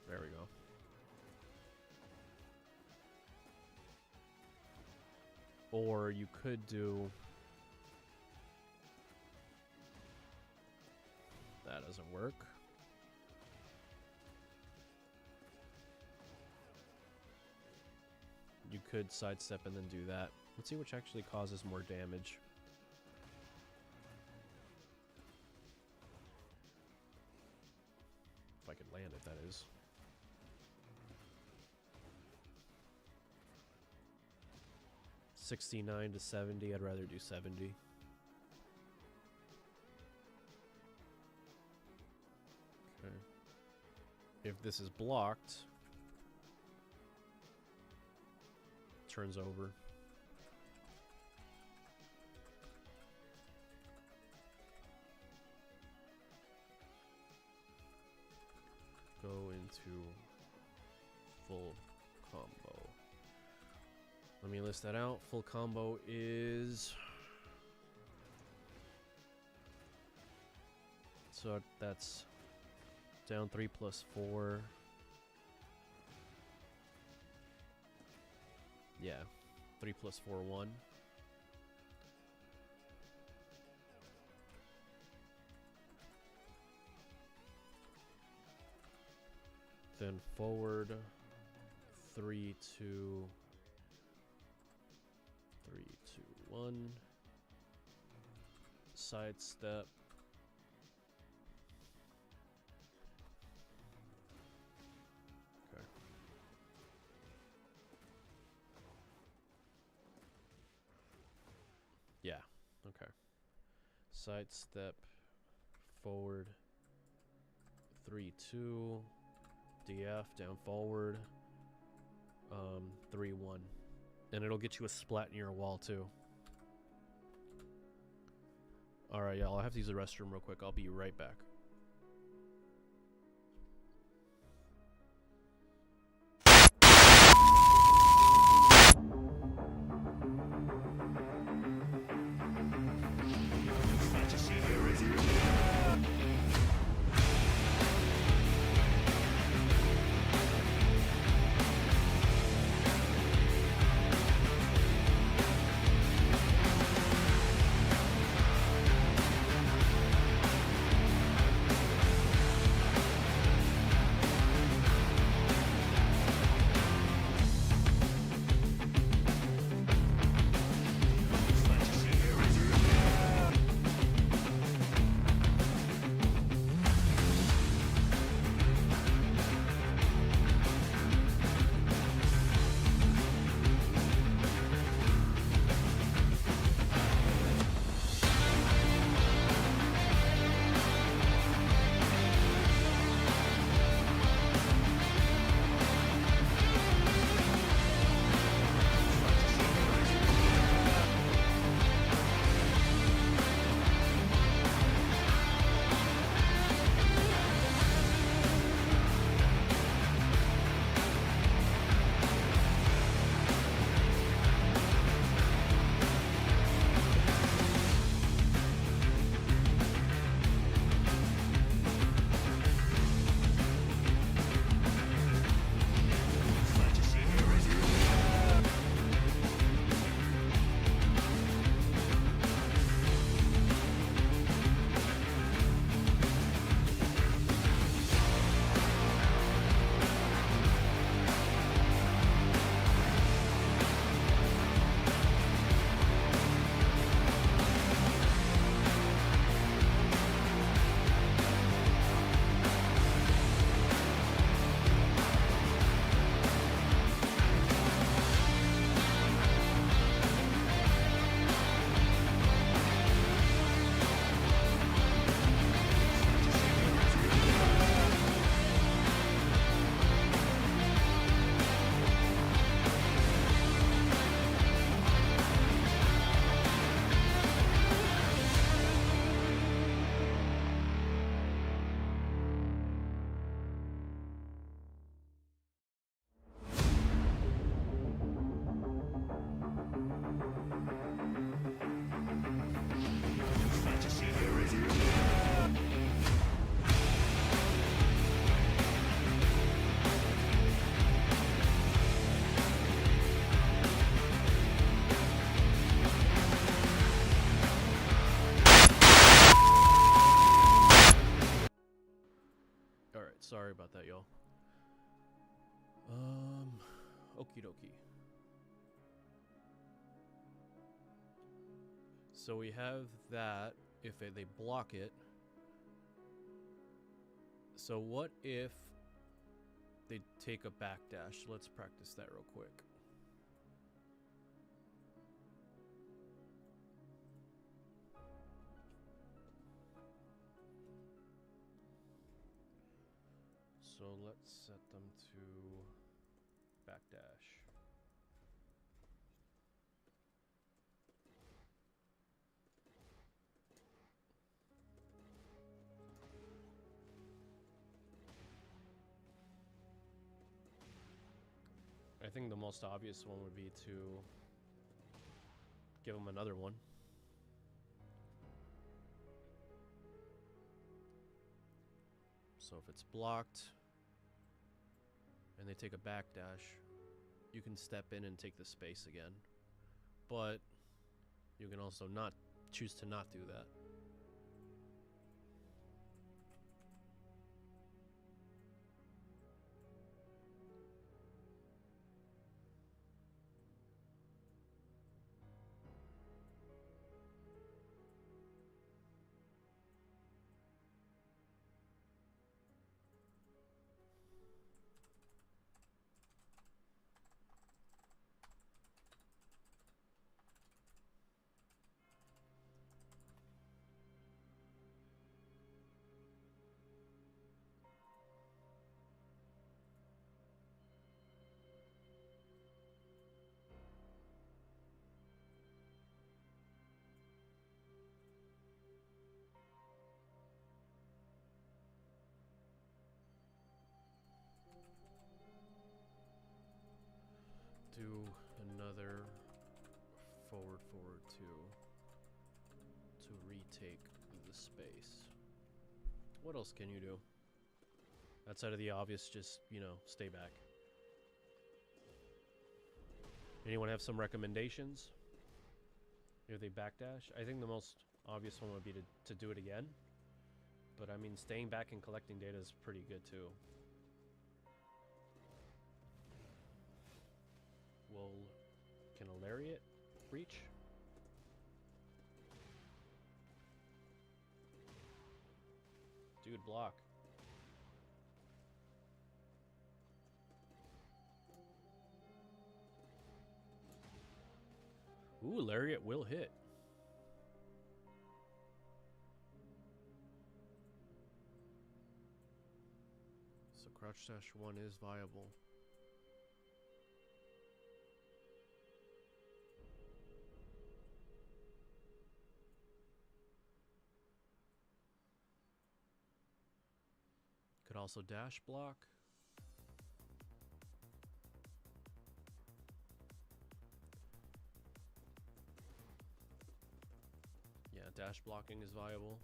There we go. Or you could do... That doesn't work. You could sidestep and then do that. Let's see which actually causes more damage. If I could land it, that is. $69 to $70. I'd rather do 70. Okay. If this is blocked, turns over. Go into full combo. Let me list that out. Full combo is... So that's down 3 plus 4. Yeah, 3 plus 4, 1. Then forward 3, 2, 3, 2, 1. Sidestep. Okay. Yeah, okay. Sidestep, forward, 3, 2, DF, down forward, 3, 1. And it'll get you a splat near a wall too. All right, yeah, I'll have to use the restroom real quick. I'll be right back. Sorry about that, y'all. Okie dokie. So we have that if they block it. So what if they take a backdash? Let's practice that real quick. So let's set them to backdash. I think the most obvious one would be to give them another one. So if it's blocked and they take a backdash, you can step in and take the space again. But you can also not choose to not do that. space. What else can you do? Outside of the obvious, just, you know, stay back. Anyone have some recommendations? If they backdash? I think the most obvious one would be to do it again. But I mean, staying back and collecting data is pretty good too. Well, can a lariat reach? Dude, block. Ooh, lariat will hit. So crouch dash 1 is viable. Could also dash block. Yeah, dash blocking is viable.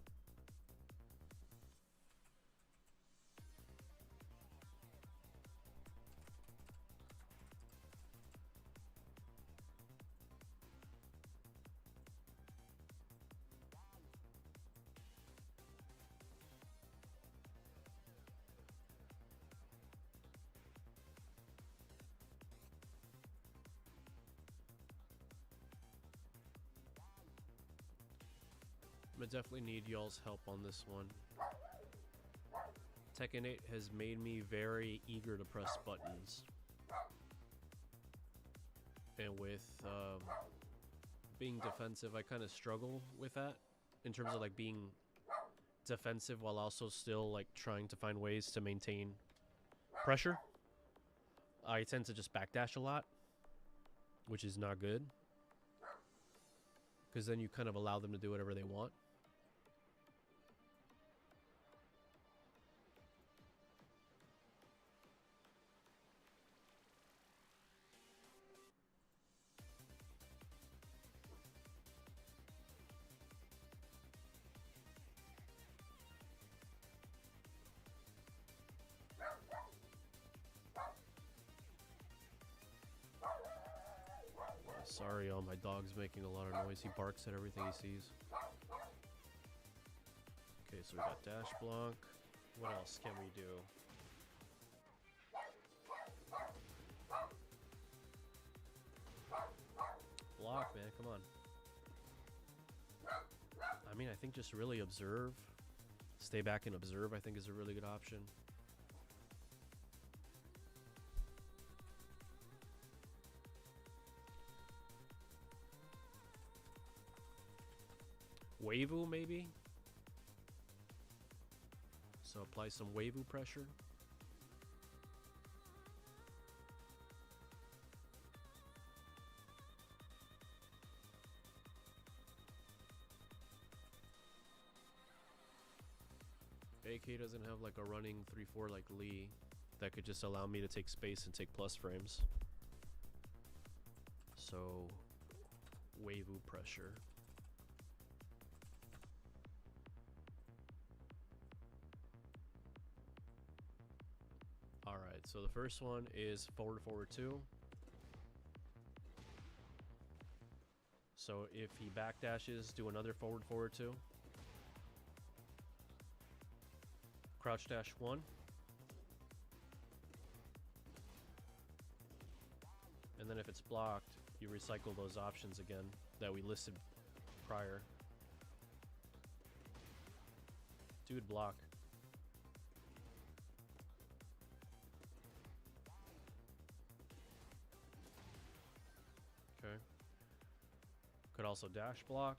I'm gonna definitely need y'all's help on this one. Tekken 8 has made me very eager to press buttons. And with being defensive, I kind of struggle with that. In terms of like being defensive while also still like trying to find ways to maintain pressure. I tend to just backdash a lot, which is not good. Because then you kind of allow them to do whatever they want. Sorry, y'all, my dog's making a lot of noise. He barks at everything he sees. Okay, so we got dash block. What else can we do? Block, man, come on. I mean, I think just really observe. Stay back and observe, I think, is a really good option. Wavu, maybe? So apply some Wavu pressure. AK doesn't have like a running 3-4 like Lee that could just allow me to take space and take plus frames. So Wavu pressure. Alright, so the first one is forward 2. So if he backdashes, do another forward 2. Crouch dash 1. And then if it's blocked, you recycle those options again that we listed prior. Dude, block. Okay. Could also dash block.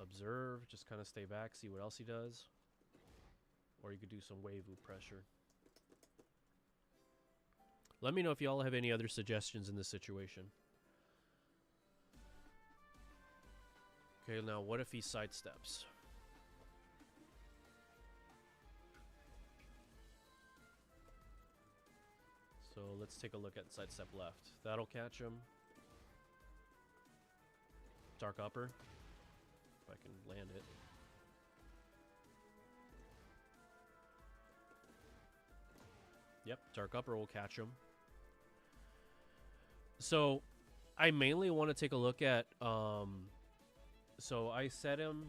Observe, just kind of stay back, see what else he does. Or you could do some Wavu pressure. Let me know if y'all have any other suggestions in this situation. Okay, now what if he sidesteps? So let's take a look at sidestep left. That'll catch him. Dark upper. if I can land it. Yep, dark upper will catch him. So I mainly want to take a look at so I set him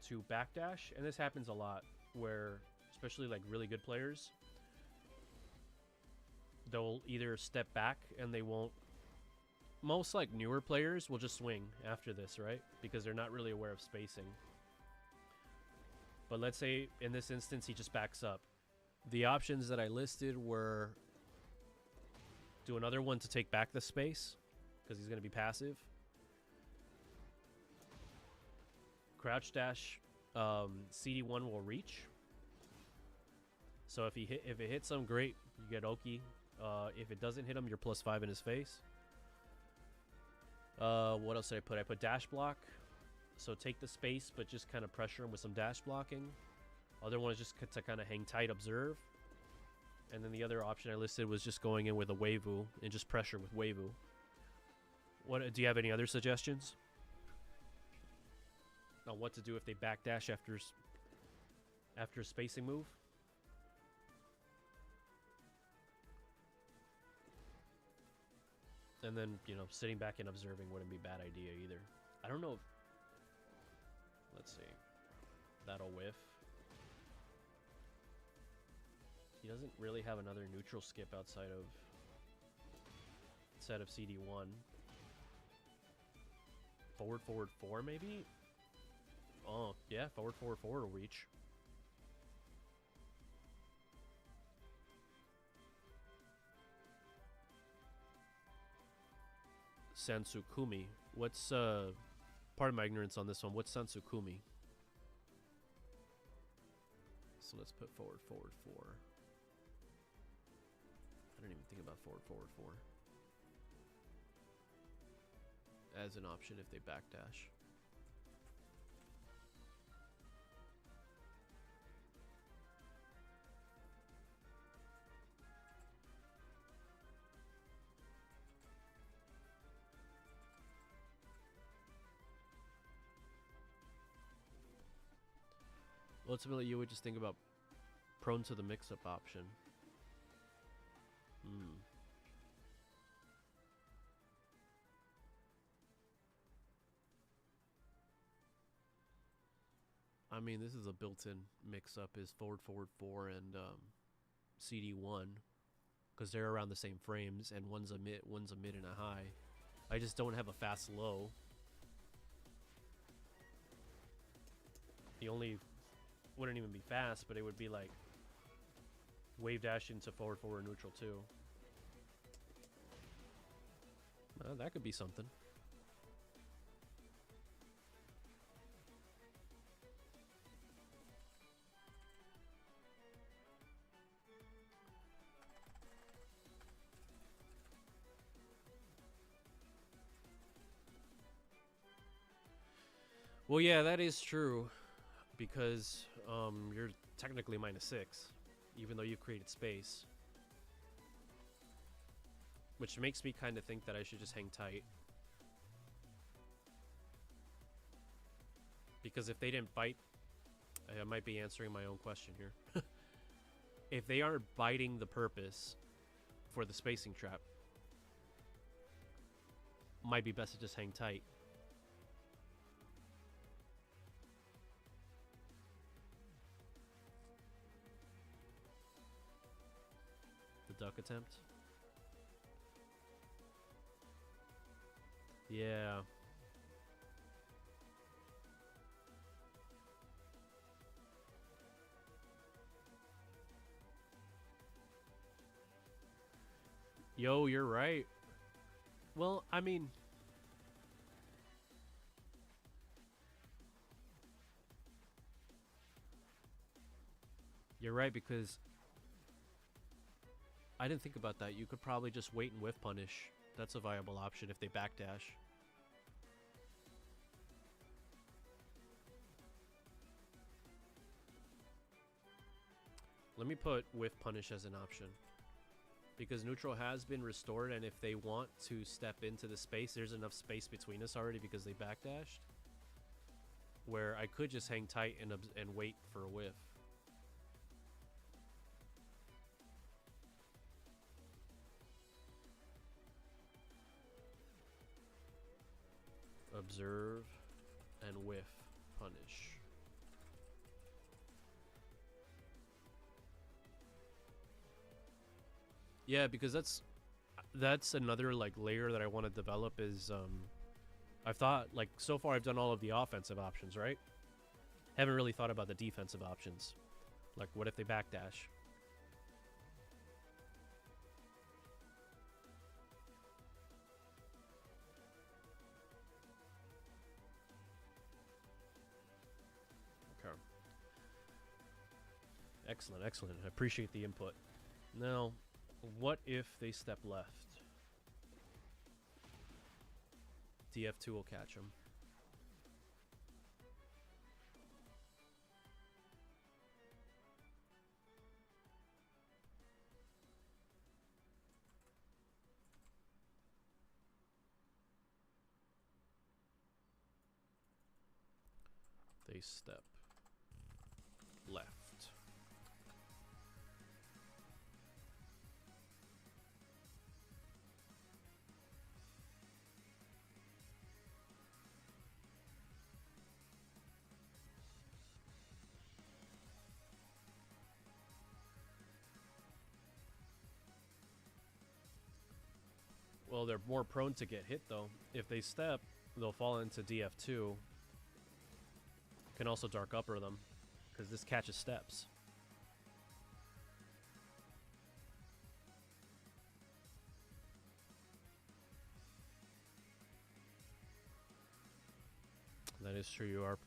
to backdash, and this happens a lot where especially like really good players, they'll either step back and they won't. Most like newer players will just swing after this, right? Because they're not really aware of spacing. But let's say in this instance he just backs up. The options that I listed were do another one to take back the space because he's going to be passive. Crouch dash, CD1 will reach. So if it hits him, great, you get Oki. If it doesn't hit him, you're +5 in his face. What else did I put? I put dash block. So take the space, but just kind of pressure him with some dash blocking. Other one is just to kind of hang tight, observe. And then the other option I listed was just going in with a Weivu and just pressure with Weivu. What do you have any other suggestions on what to do if they backdash after a spacing move? And then, you know, sitting back and observing wouldn't be a bad idea either. I don't know if... Let's see. That'll whiff. He doesn't really have another neutral skip outside of CD1. Forward, 4 maybe? Oh, yeah, forward, 4 will reach. Sansukumi. What's, pardon my ignorance on this one. What's Sansukumi? So let's put forward, 4. I didn't even think about forward, 4. As an option if they backdash. Ultimately, you would just think about prone to the mix-up option. I mean, this is a built-in mix-up is forward, 4 and CD1 because they're around the same frames and one's a mid and a high. I just don't have a fast low. The only wouldn't even be fast, but it would be like wave dash into forward, neutral too. That could be something. Well, yeah, that is true, because you're technically -6, even though you've created space. Which makes me kind of think that I should just hang tight. Because if they didn't bite, I might be answering my own question here. If they aren't biting the purpose for the spacing trap, might be best to just hang tight. The duck attempt. Yeah. Yo, you're right. Well, I mean, you're right, because I didn't think about that. You could probably just wait and whiff punish. That's a viable option if they backdash. Let me put whiff punish as an option. Because neutral has been restored, and if they want to step into the space, there's enough space between us already because they backdashed. where I could just hang tight and wait for a whiff. Observe and whiff, punish. Yeah, because that's another like layer that I want to develop is I've thought like so far I've done all of the offensive options, right? Haven't really thought about the defensive options. Like what if they backdash? Okay. Excellent, excellent. I appreciate the input. Now, what if they step left? DF2 will catch him. They step left. Well, they're more prone to get hit, though. If they step, they'll fall into DF2. Can also dark upper them, because this catches steps. That is true, you are.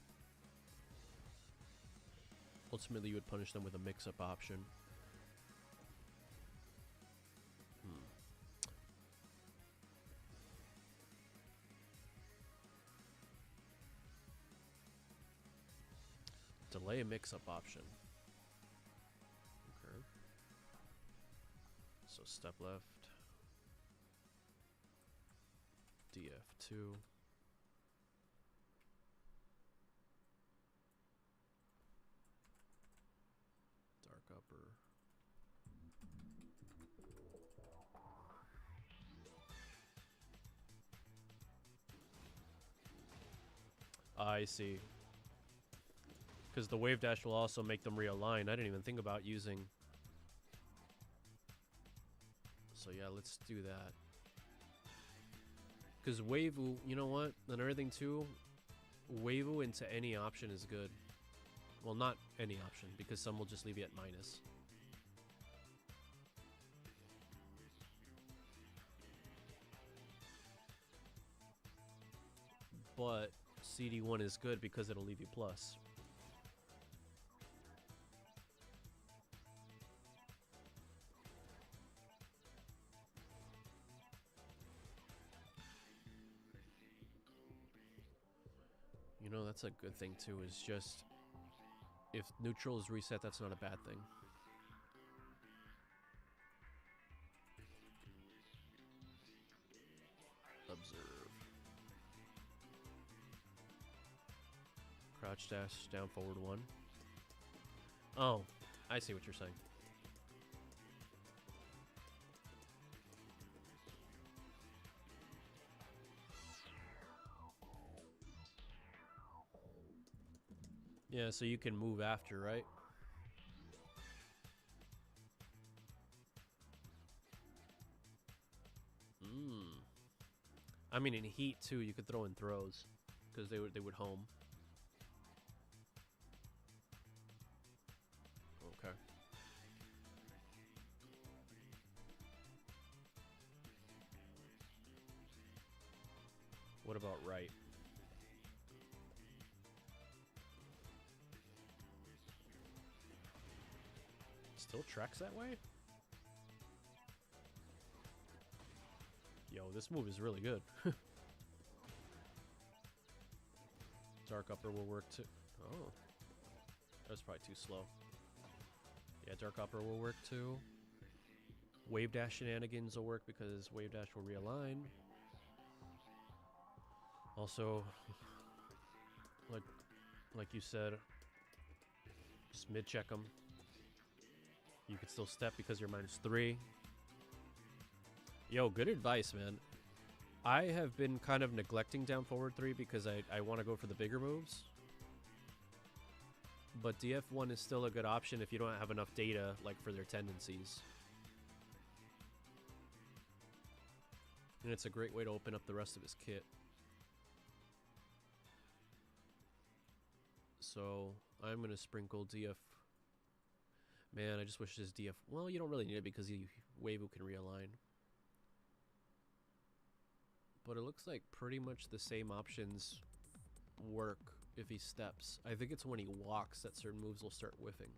Ultimately, you would punish them with a mix-up option. Delay a mix-up option. Okay. So step left. DF2. Dark upper. I see. Because the wave dash will also make them realign. I didn't even think about using. So yeah, let's do that. Because Wavu, you know what? Another thing too, Wavu into any option is good. Well, not any option, because some will just leave you at minus. But CD1 is good because it'll leave you plus. You know, that's a good thing too, is just if neutral is reset, that's not a bad thing. Observe. Crouch dash, down forward 1. Oh, I see what you're saying. Yeah, so you can move after, right? I mean, in heat too, you could throw in throws because they would home. Okay. What about right? Still tracks that way? Yo, this move is really good. Dark upper will work too. Oh. That was probably too slow. Yeah, dark upper will work too. Wave dash shenanigans will work because wave dash will realign. Also, like, like you said, just mid-check them. You can still step because you're -3. Yo, good advice, man. I have been kind of neglecting down forward 3 because I want to go for the bigger moves. But DF1 is still a good option if you don't have enough data, like, for their tendencies. And it's a great way to open up the rest of his kit. So, I'm going to sprinkle DF. Man, I just wish this DF... Well, you don't really need it because Weibo can realign. But it looks like pretty much the same options work if he steps. I think it's when he walks that certain moves will start whiffing.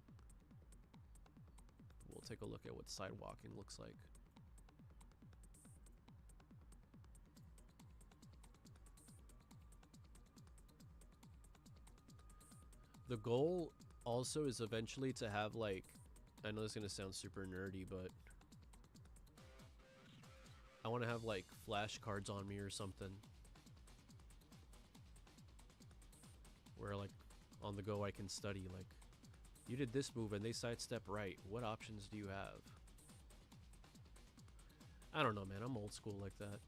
We'll take a look at what side walking looks like. The goal also is eventually to have, like, I know this is going to sound super nerdy, but I want to have, like, flashcards on me or something. Where, like, on the go I can study, like, you did this move and they sidestep right. What options do you have? I don't know, man. I'm old school like that.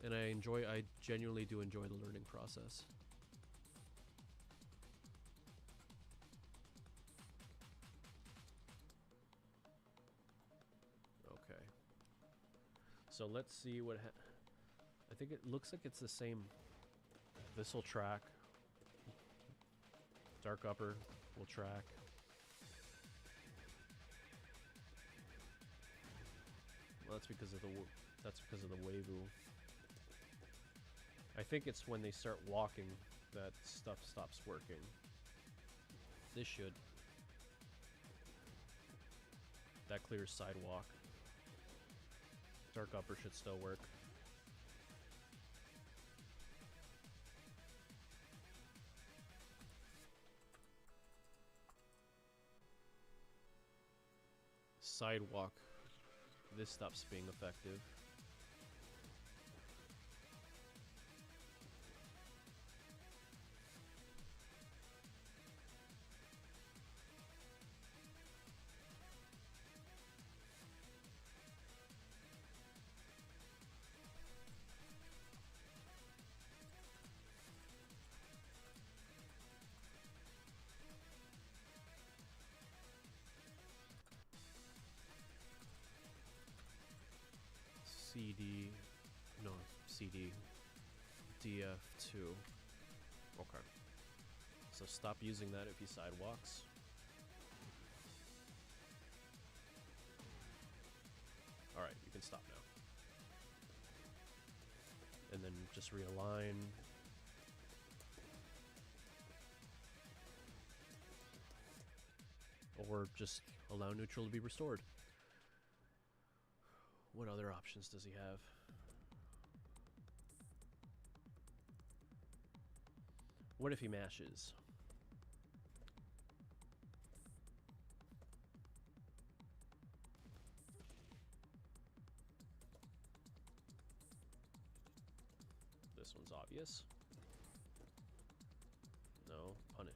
And I genuinely do enjoy the learning process. Okay. So let's see what I think it looks like it's the same. This will track. Dark upper will track. Well, that's because of the Weibo. I think it's when they start walking that stuff stops working. This should. That clears sidewalk. Dark upper should still work. Sidewalk. This stops being effective. CD, DF2. Okay. So stop using that if he sidewalks. Alright, you can stop now. And then just realign. Or just allow neutral to be restored. What other options does he have? What if he mashes? This one's obvious. No, punish.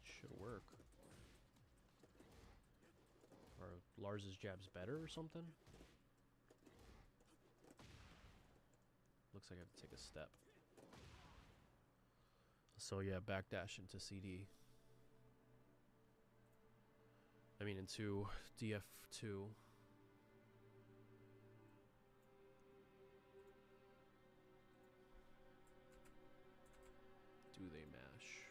Should work. Or Lars's jab's better or something? Looks like I have to take a step. So yeah, backdash into CD. I mean into DF2. Do they mash?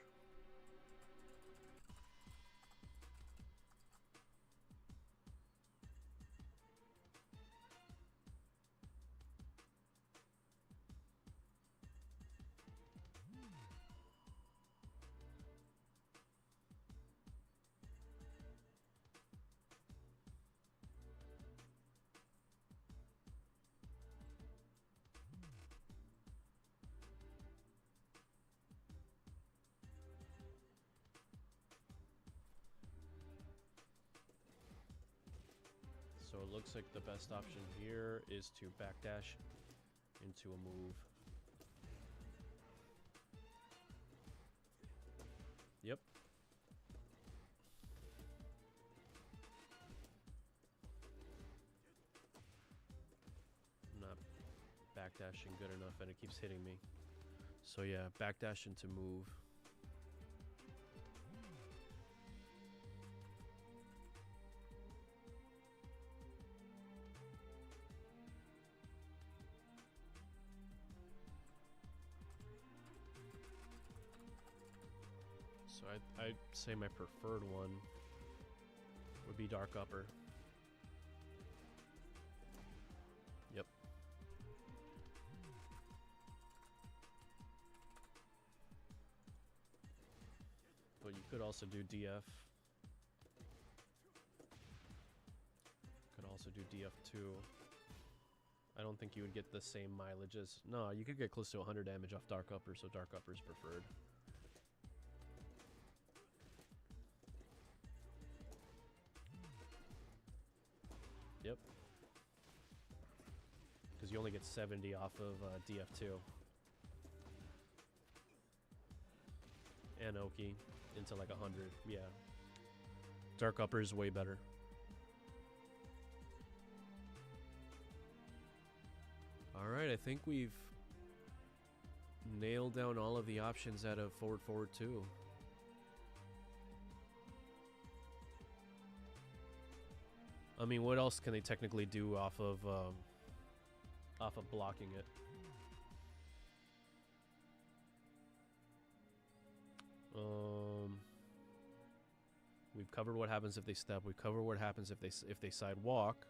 So it looks like the best option here is to backdash into a move. Yep. I'm not backdashing good enough and it keeps hitting me. So yeah, backdash into move. So I'd say my preferred one would be dark upper. Yep. But you could also do DF. Could also do DF too. I don't think you would get the same mileage as... No, you could get close to 100 damage off dark upper, so dark upper is preferred. Yep. Because you only get 70 off of DF2. And Oki into like 100. Yeah. Dark upper is way better. Alright, I think we've nailed down all of the options out of forward 2. I mean, what else can they technically do off of blocking it? We've covered what happens if they step. We covered what happens if they sidewalk.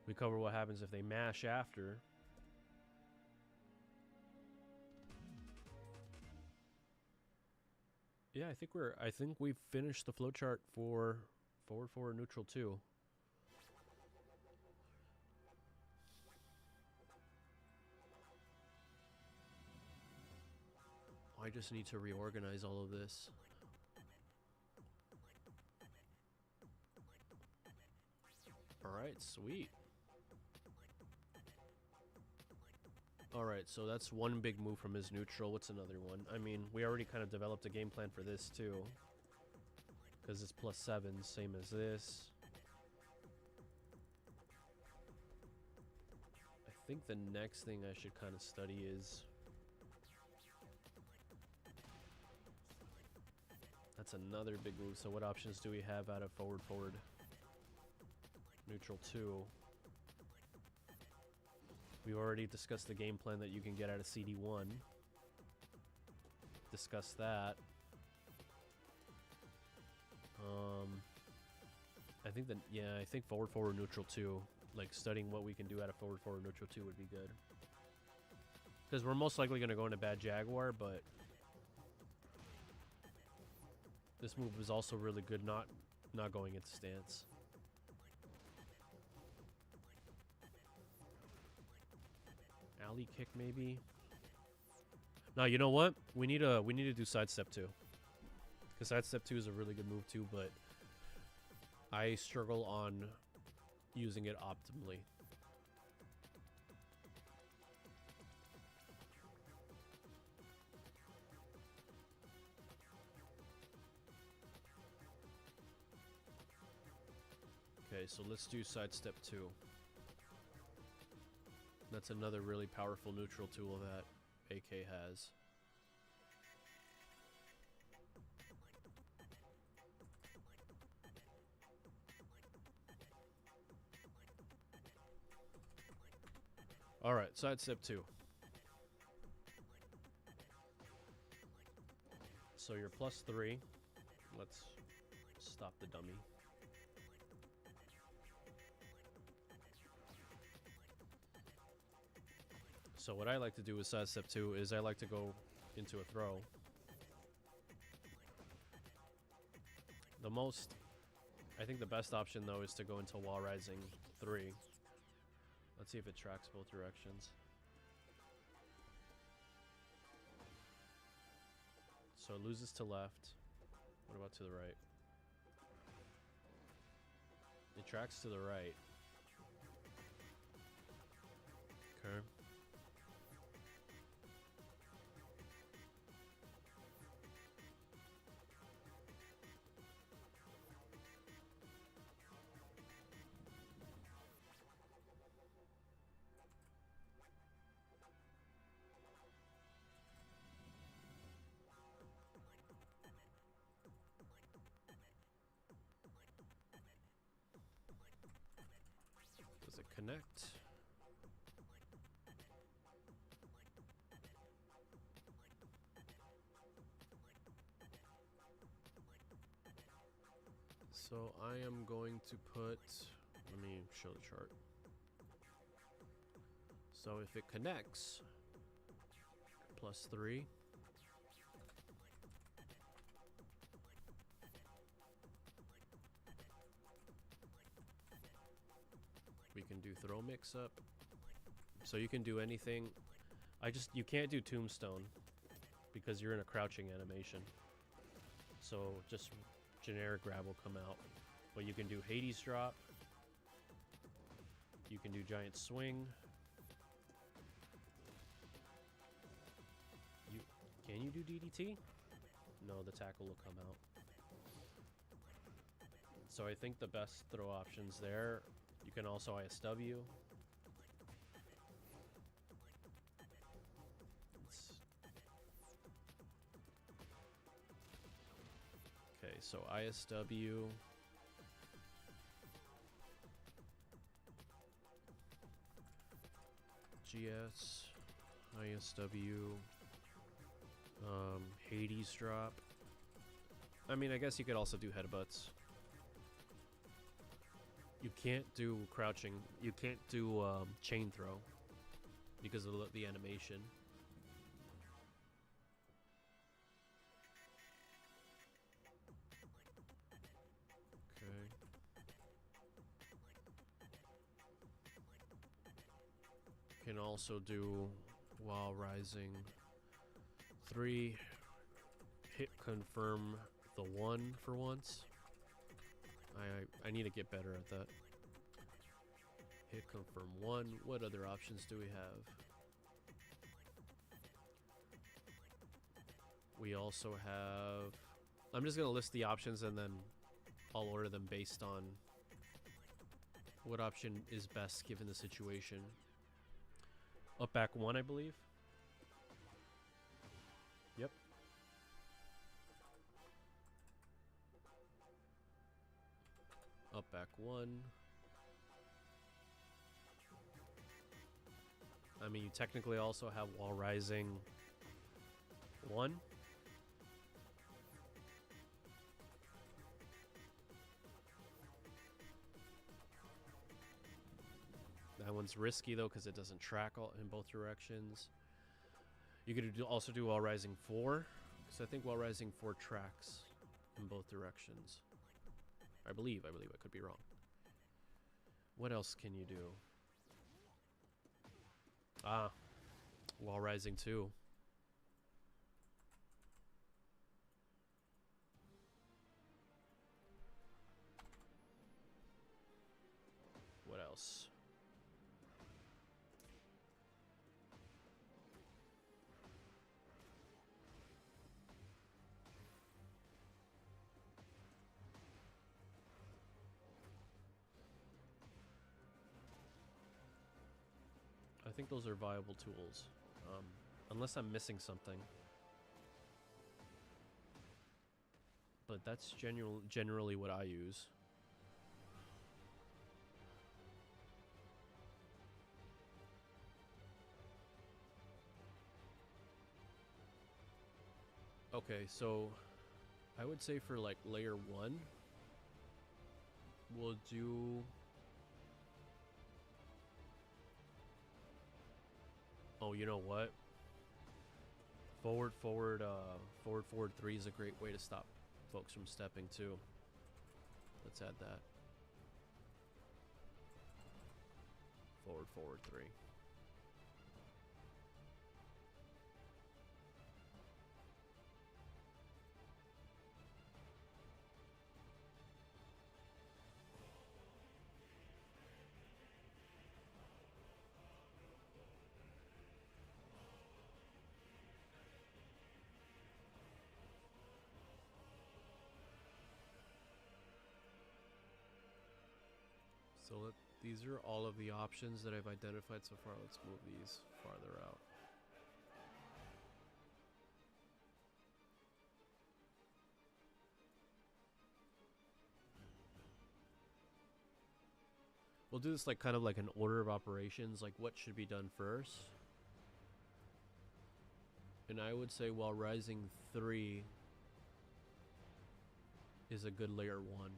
We cover what happens if they mash after. Yeah, I think we've finished the flowchart for forward 4 neutral 2. I just need to reorganize all of this. Alright, sweet. Alright, so that's one big move from his neutral. What's another one? I mean, we already kind of developed a game plan for this too. Because it's +7, same as this. I think the next thing I should kind of study is... That's another big move. So what options do we have out of forward? Neutral 2. We've already discussed the game plan that you can get out of CD1. Discuss that. I think that, yeah, I think forward neutral 2. Like studying what we can do out of forward neutral 2 would be good. Because we're most likely going to go into bad Jaguar, but this move is also really good not going into stance. Alley kick maybe. No, you know what? We need to do sidestep 2. Because sidestep 2 is a really good move too, but I struggle on using it optimally. Okay, so let's do sidestep 2. That's another really powerful neutral tool that AK has. Alright, sidestep 2. So you're +3. Let's stop the dummy. So what I like to do with sidestep 2 is I like to go into a throw. I think the best option though is to go into wall rising 3. Let's see if it tracks both directions. So it loses to left. What about to the right? It tracks to the right. it connect? So I am going to put, let me show the chart. So if it connects, +3. We can do throw mix up. So you can do anything. You can't do tombstone because you're in a crouching animation. So just generic grab will come out. But you can do Hades drop. You can do giant swing. Can you do DDT? No, the tackle will come out. So I think the best throw options there. You can also ISW. Okay, so ISW. GS, ISW, Hades drop. I mean, I guess you could also do headbutts. You can't do crouching. You can't do chain throw because of the animation. Okay. Can also do while rising 3. Hit confirm the 1 for once. I need to get better at that. Hit confirm 1. What other options do we have? We also have... I'm just going to list the options and then I'll order them based on what option is best given the situation. Up back 1, I believe. Yep. Up back 1. I mean, you technically also have wall rising 1. That one's risky though because it doesn't track in both directions. You could also do wall rising 4 because I think wall rising 4 tracks in both directions. I believe. I could be wrong. What else can you do? Ah, wall rising 2. What else? I think those are viable tools, unless I'm missing something. But that's generally what I use. Okay, so I would say for like layer 1, we'll do... Oh, you know what? Forward 3 is a great way to stop folks from stepping too. Let's add that. Forward 3. So these are all of the options that I've identified so far. Let's move these farther out. We'll do this like kind of like an order of operations, like what should be done first. And I would say while rising 3 is a good layer 1.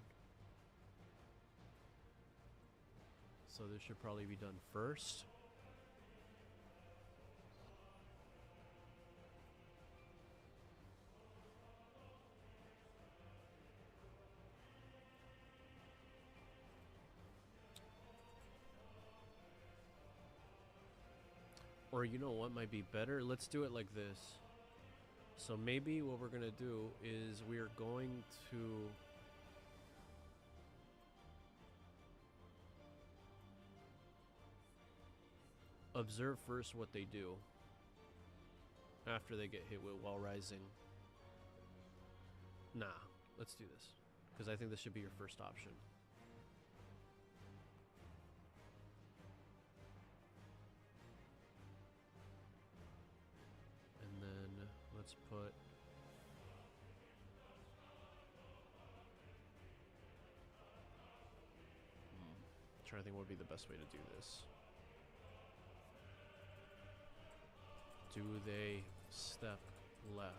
So this should probably be done first. Or you know what might be better? Let's do it like this. So maybe what we're going to do is we are going to observe first what they do after they get hit with while rising. Nah, let's do this because I think this should be your first option. And then let's put trying to think what would be the best way to do this. Do they step left?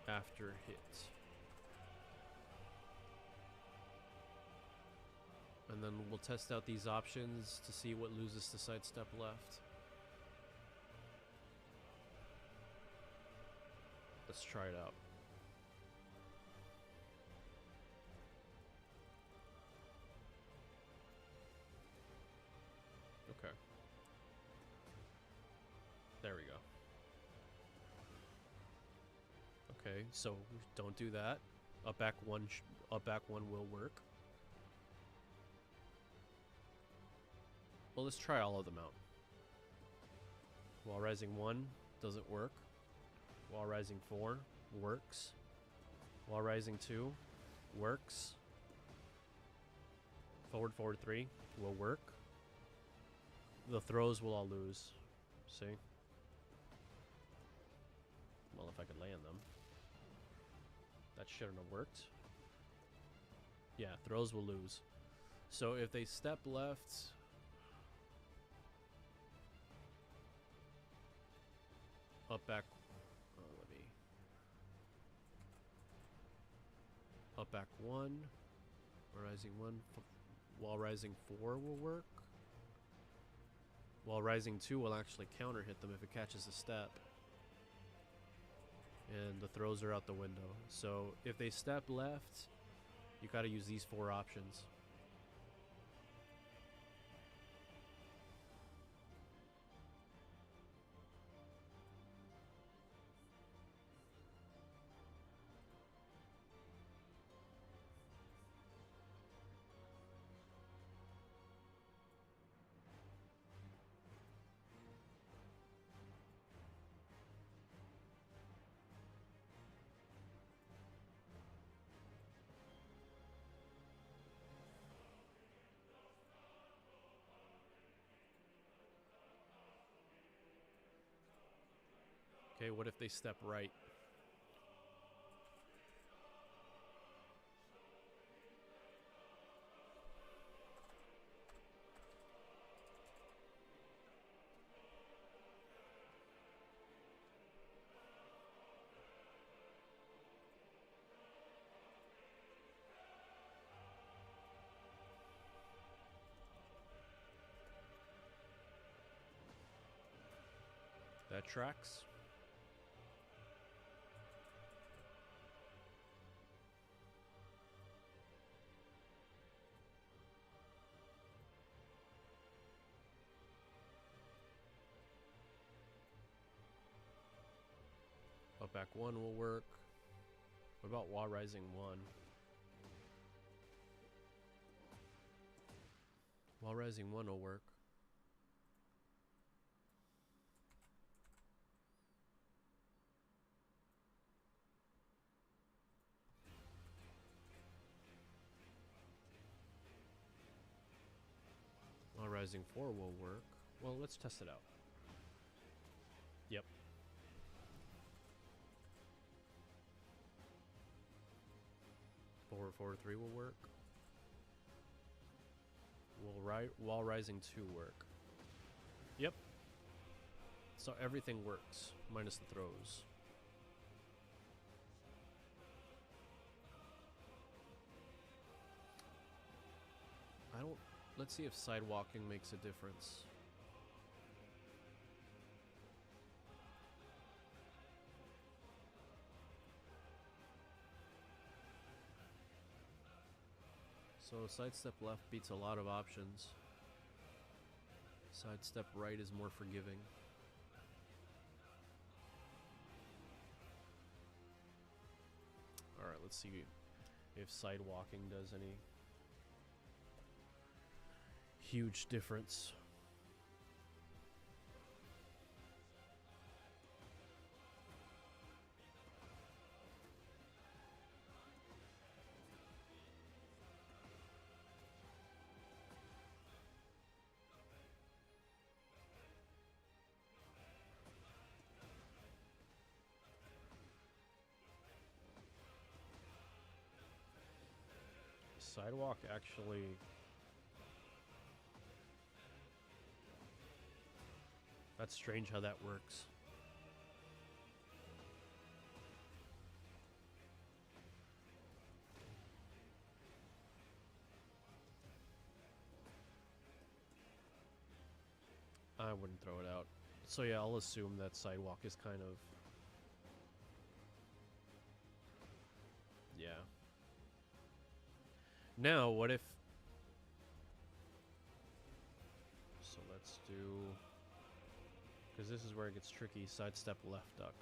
After hit. And then we'll test out these options to see what loses to sidestep left. Let's try it out. Okay. There we go. Okay, so don't do that. Up back one will work. Well, let's try all of them out. While rising 1 doesn't work. While rising 4 works. While rising 2 works. Forward 3 will work. The throws will all lose. See? Well, if I could land them. That shouldn't have worked. Yeah, throws will lose. So if they step left... Up back... Up back 1. Rising 1. While rising 4 will work. While rising 2 will actually counter hit them if it catches a step. And the throws are out the window. So if they step left, you gotta use these 4 options. Okay, what if they step right? That tracks. Up back 1 will work. What about while rising 1? While rising 1 will work. While rising 4 will work. Well, let's test it out. Yep. Forward 3 will work. Wall rising 2 work. Yep. So everything works, minus the throws. I don't... Let's see if sidewalking makes a difference. So sidestep left beats a lot of options. Sidestep right is more forgiving. Alright, let's see if sidewalking does any huge difference. Sidewalk actually... That's strange how that works. I wouldn't throw it out. So yeah, I'll assume that sidewalk is kind of... Yeah. Now, what if... So let's do... Because this is where it gets tricky. Sidestep left duck.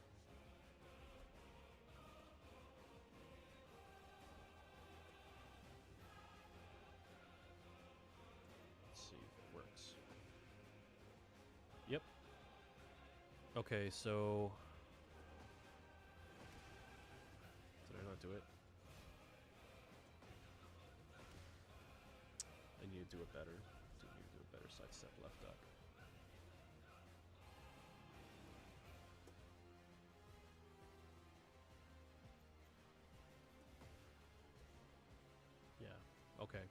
Let's see if it works. Yep. Okay, so... Did I not do it? I need to do it better. Do need to do a better sidestep left duck. Yeah, okay.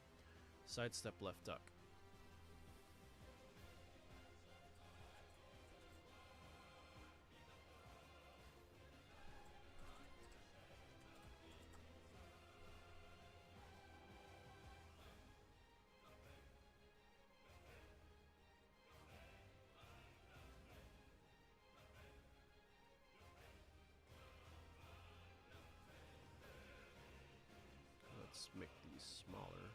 Sidestep left duck. Let's make these smaller.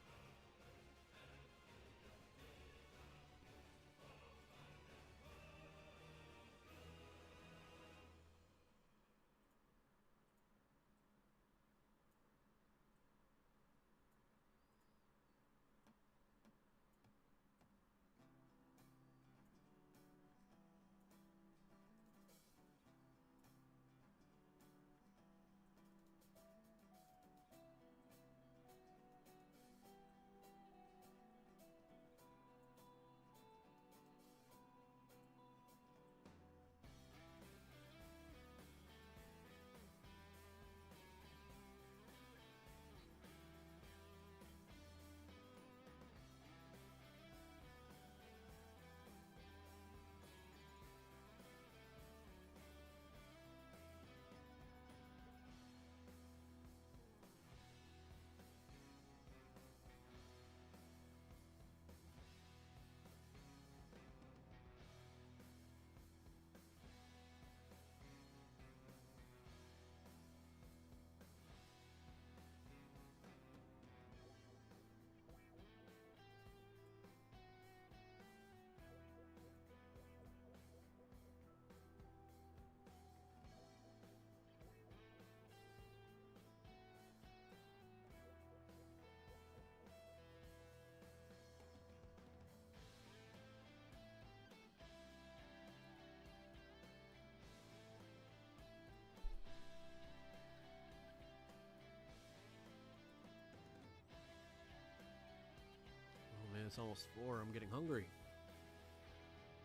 Oh man, it's almost 4. I'm getting hungry.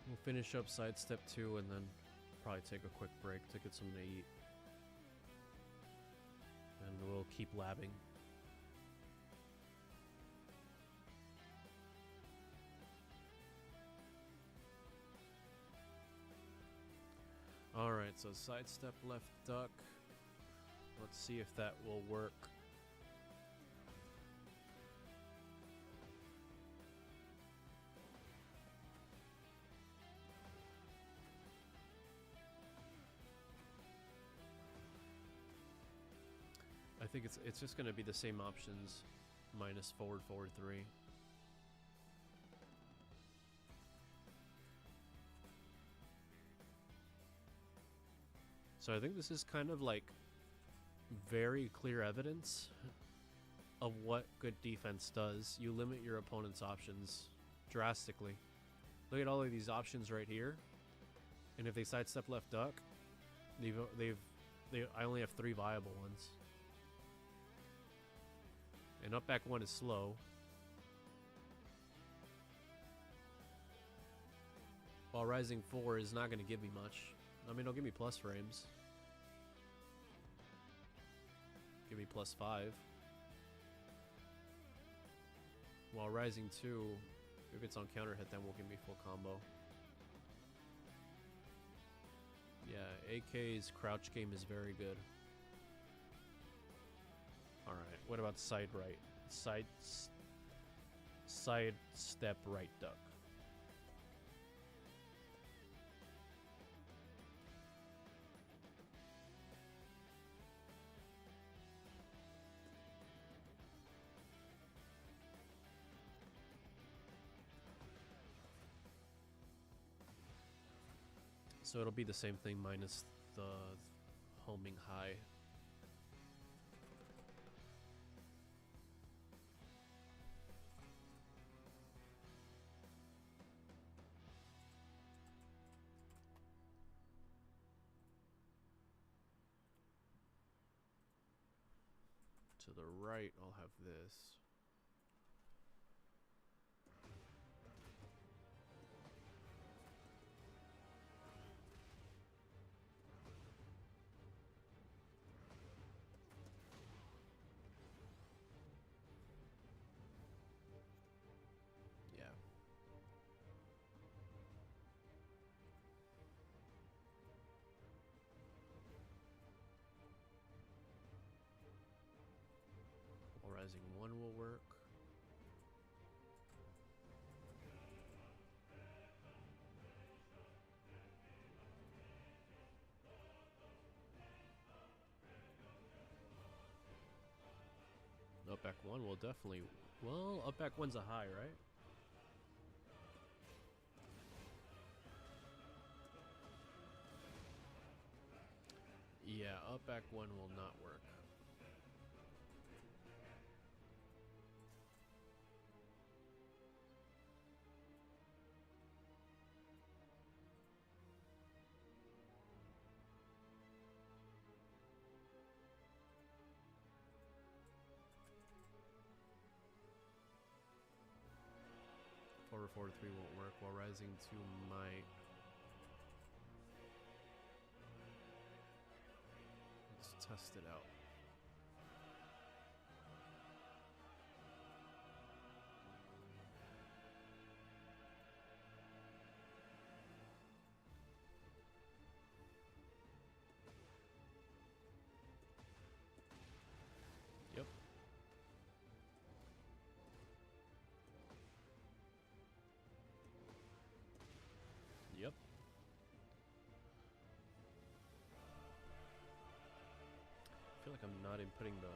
We'll finish up sidestep 2 and then probably take a quick break to get something to eat. And we'll keep labbing. Alright, so sidestep left duck. Let's see if that will work. I think it's just going to be the same options, minus forward, forward 3. So I think this is kind of like very clear evidence of what good defense does. You limit your opponent's options drastically. Look at all of these options right here, and if they sidestep left duck, I only have 3 viable ones. And up back 1 is slow. While rising 4 is not going to give me much. I mean, it'll give me plus frames. Give me plus 5. While rising 2, if it's on counter hit, then will give me full combo. Yeah, AK's crouch game is very good. Alright, what about side right? Side step right duck. So it'll be the same thing minus the homing high. To the right, I'll have this. Yeah. Rising 1 will work. Up back 1 will definitely... Well, up back 1's a high, right? Yeah, up back 1 will not work. Forward 4-3 won't work, while rising 2 might. Let's test it out. Yep. Yep. I feel like I'm not inputting the...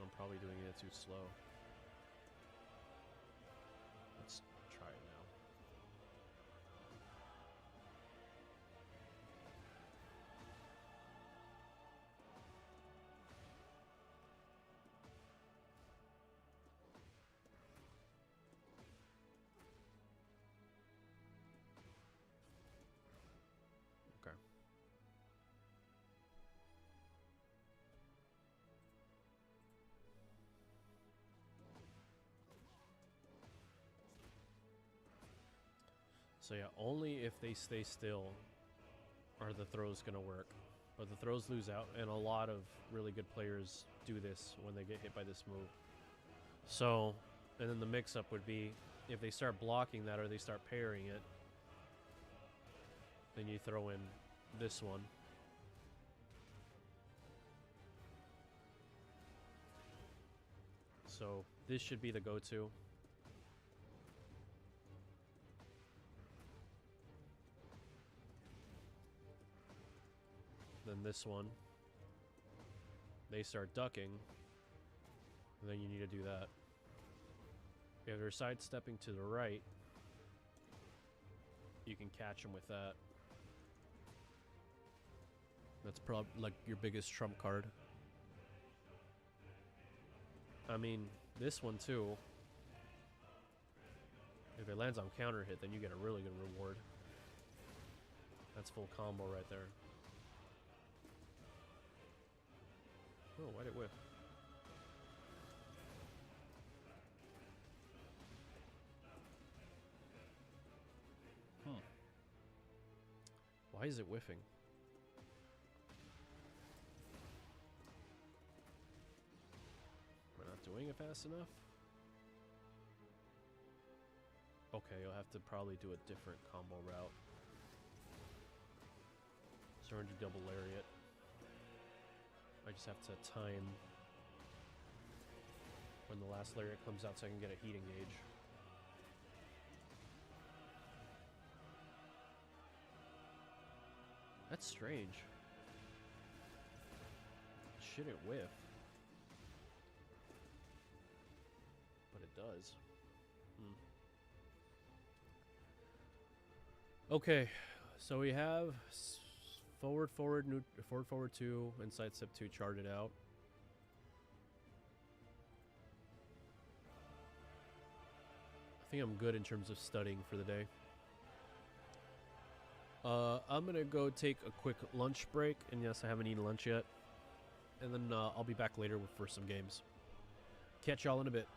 I'm probably doing it too slow. Let's try it now. Okay. So yeah, only if they stay still are the throws going to work. But the throws lose out, and a lot of really good players do this when they get hit by this move. So, and then the mix-up would be, if they start blocking that or they start parrying it, then you throw in this one. So, this should be the go-to. Then this one. They start ducking. And then you need to do that. If they're sidestepping to the right, you can catch them with that. That's probably like your biggest trump card. I mean, this one too. If it lands on counter hit, then you get a really good reward. That's full combo right there. Oh, why'd it whiff? Why is it whiffing? We're not doing it fast enough? Okay, you'll have to probably do a different combo route. So we're gonna do double lariat. I just have to time when the last lariat comes out so I can get a heat engage. That's strange. Shouldn't whiff. But it does. Okay, so we have forward 2, and sidestep 2 charted out. I think I'm good in terms of studying for the day. I'm gonna go take a quick lunch break, and yes, I haven't eaten lunch yet. And then I'll be back later for some games. Catch y'all in a bit.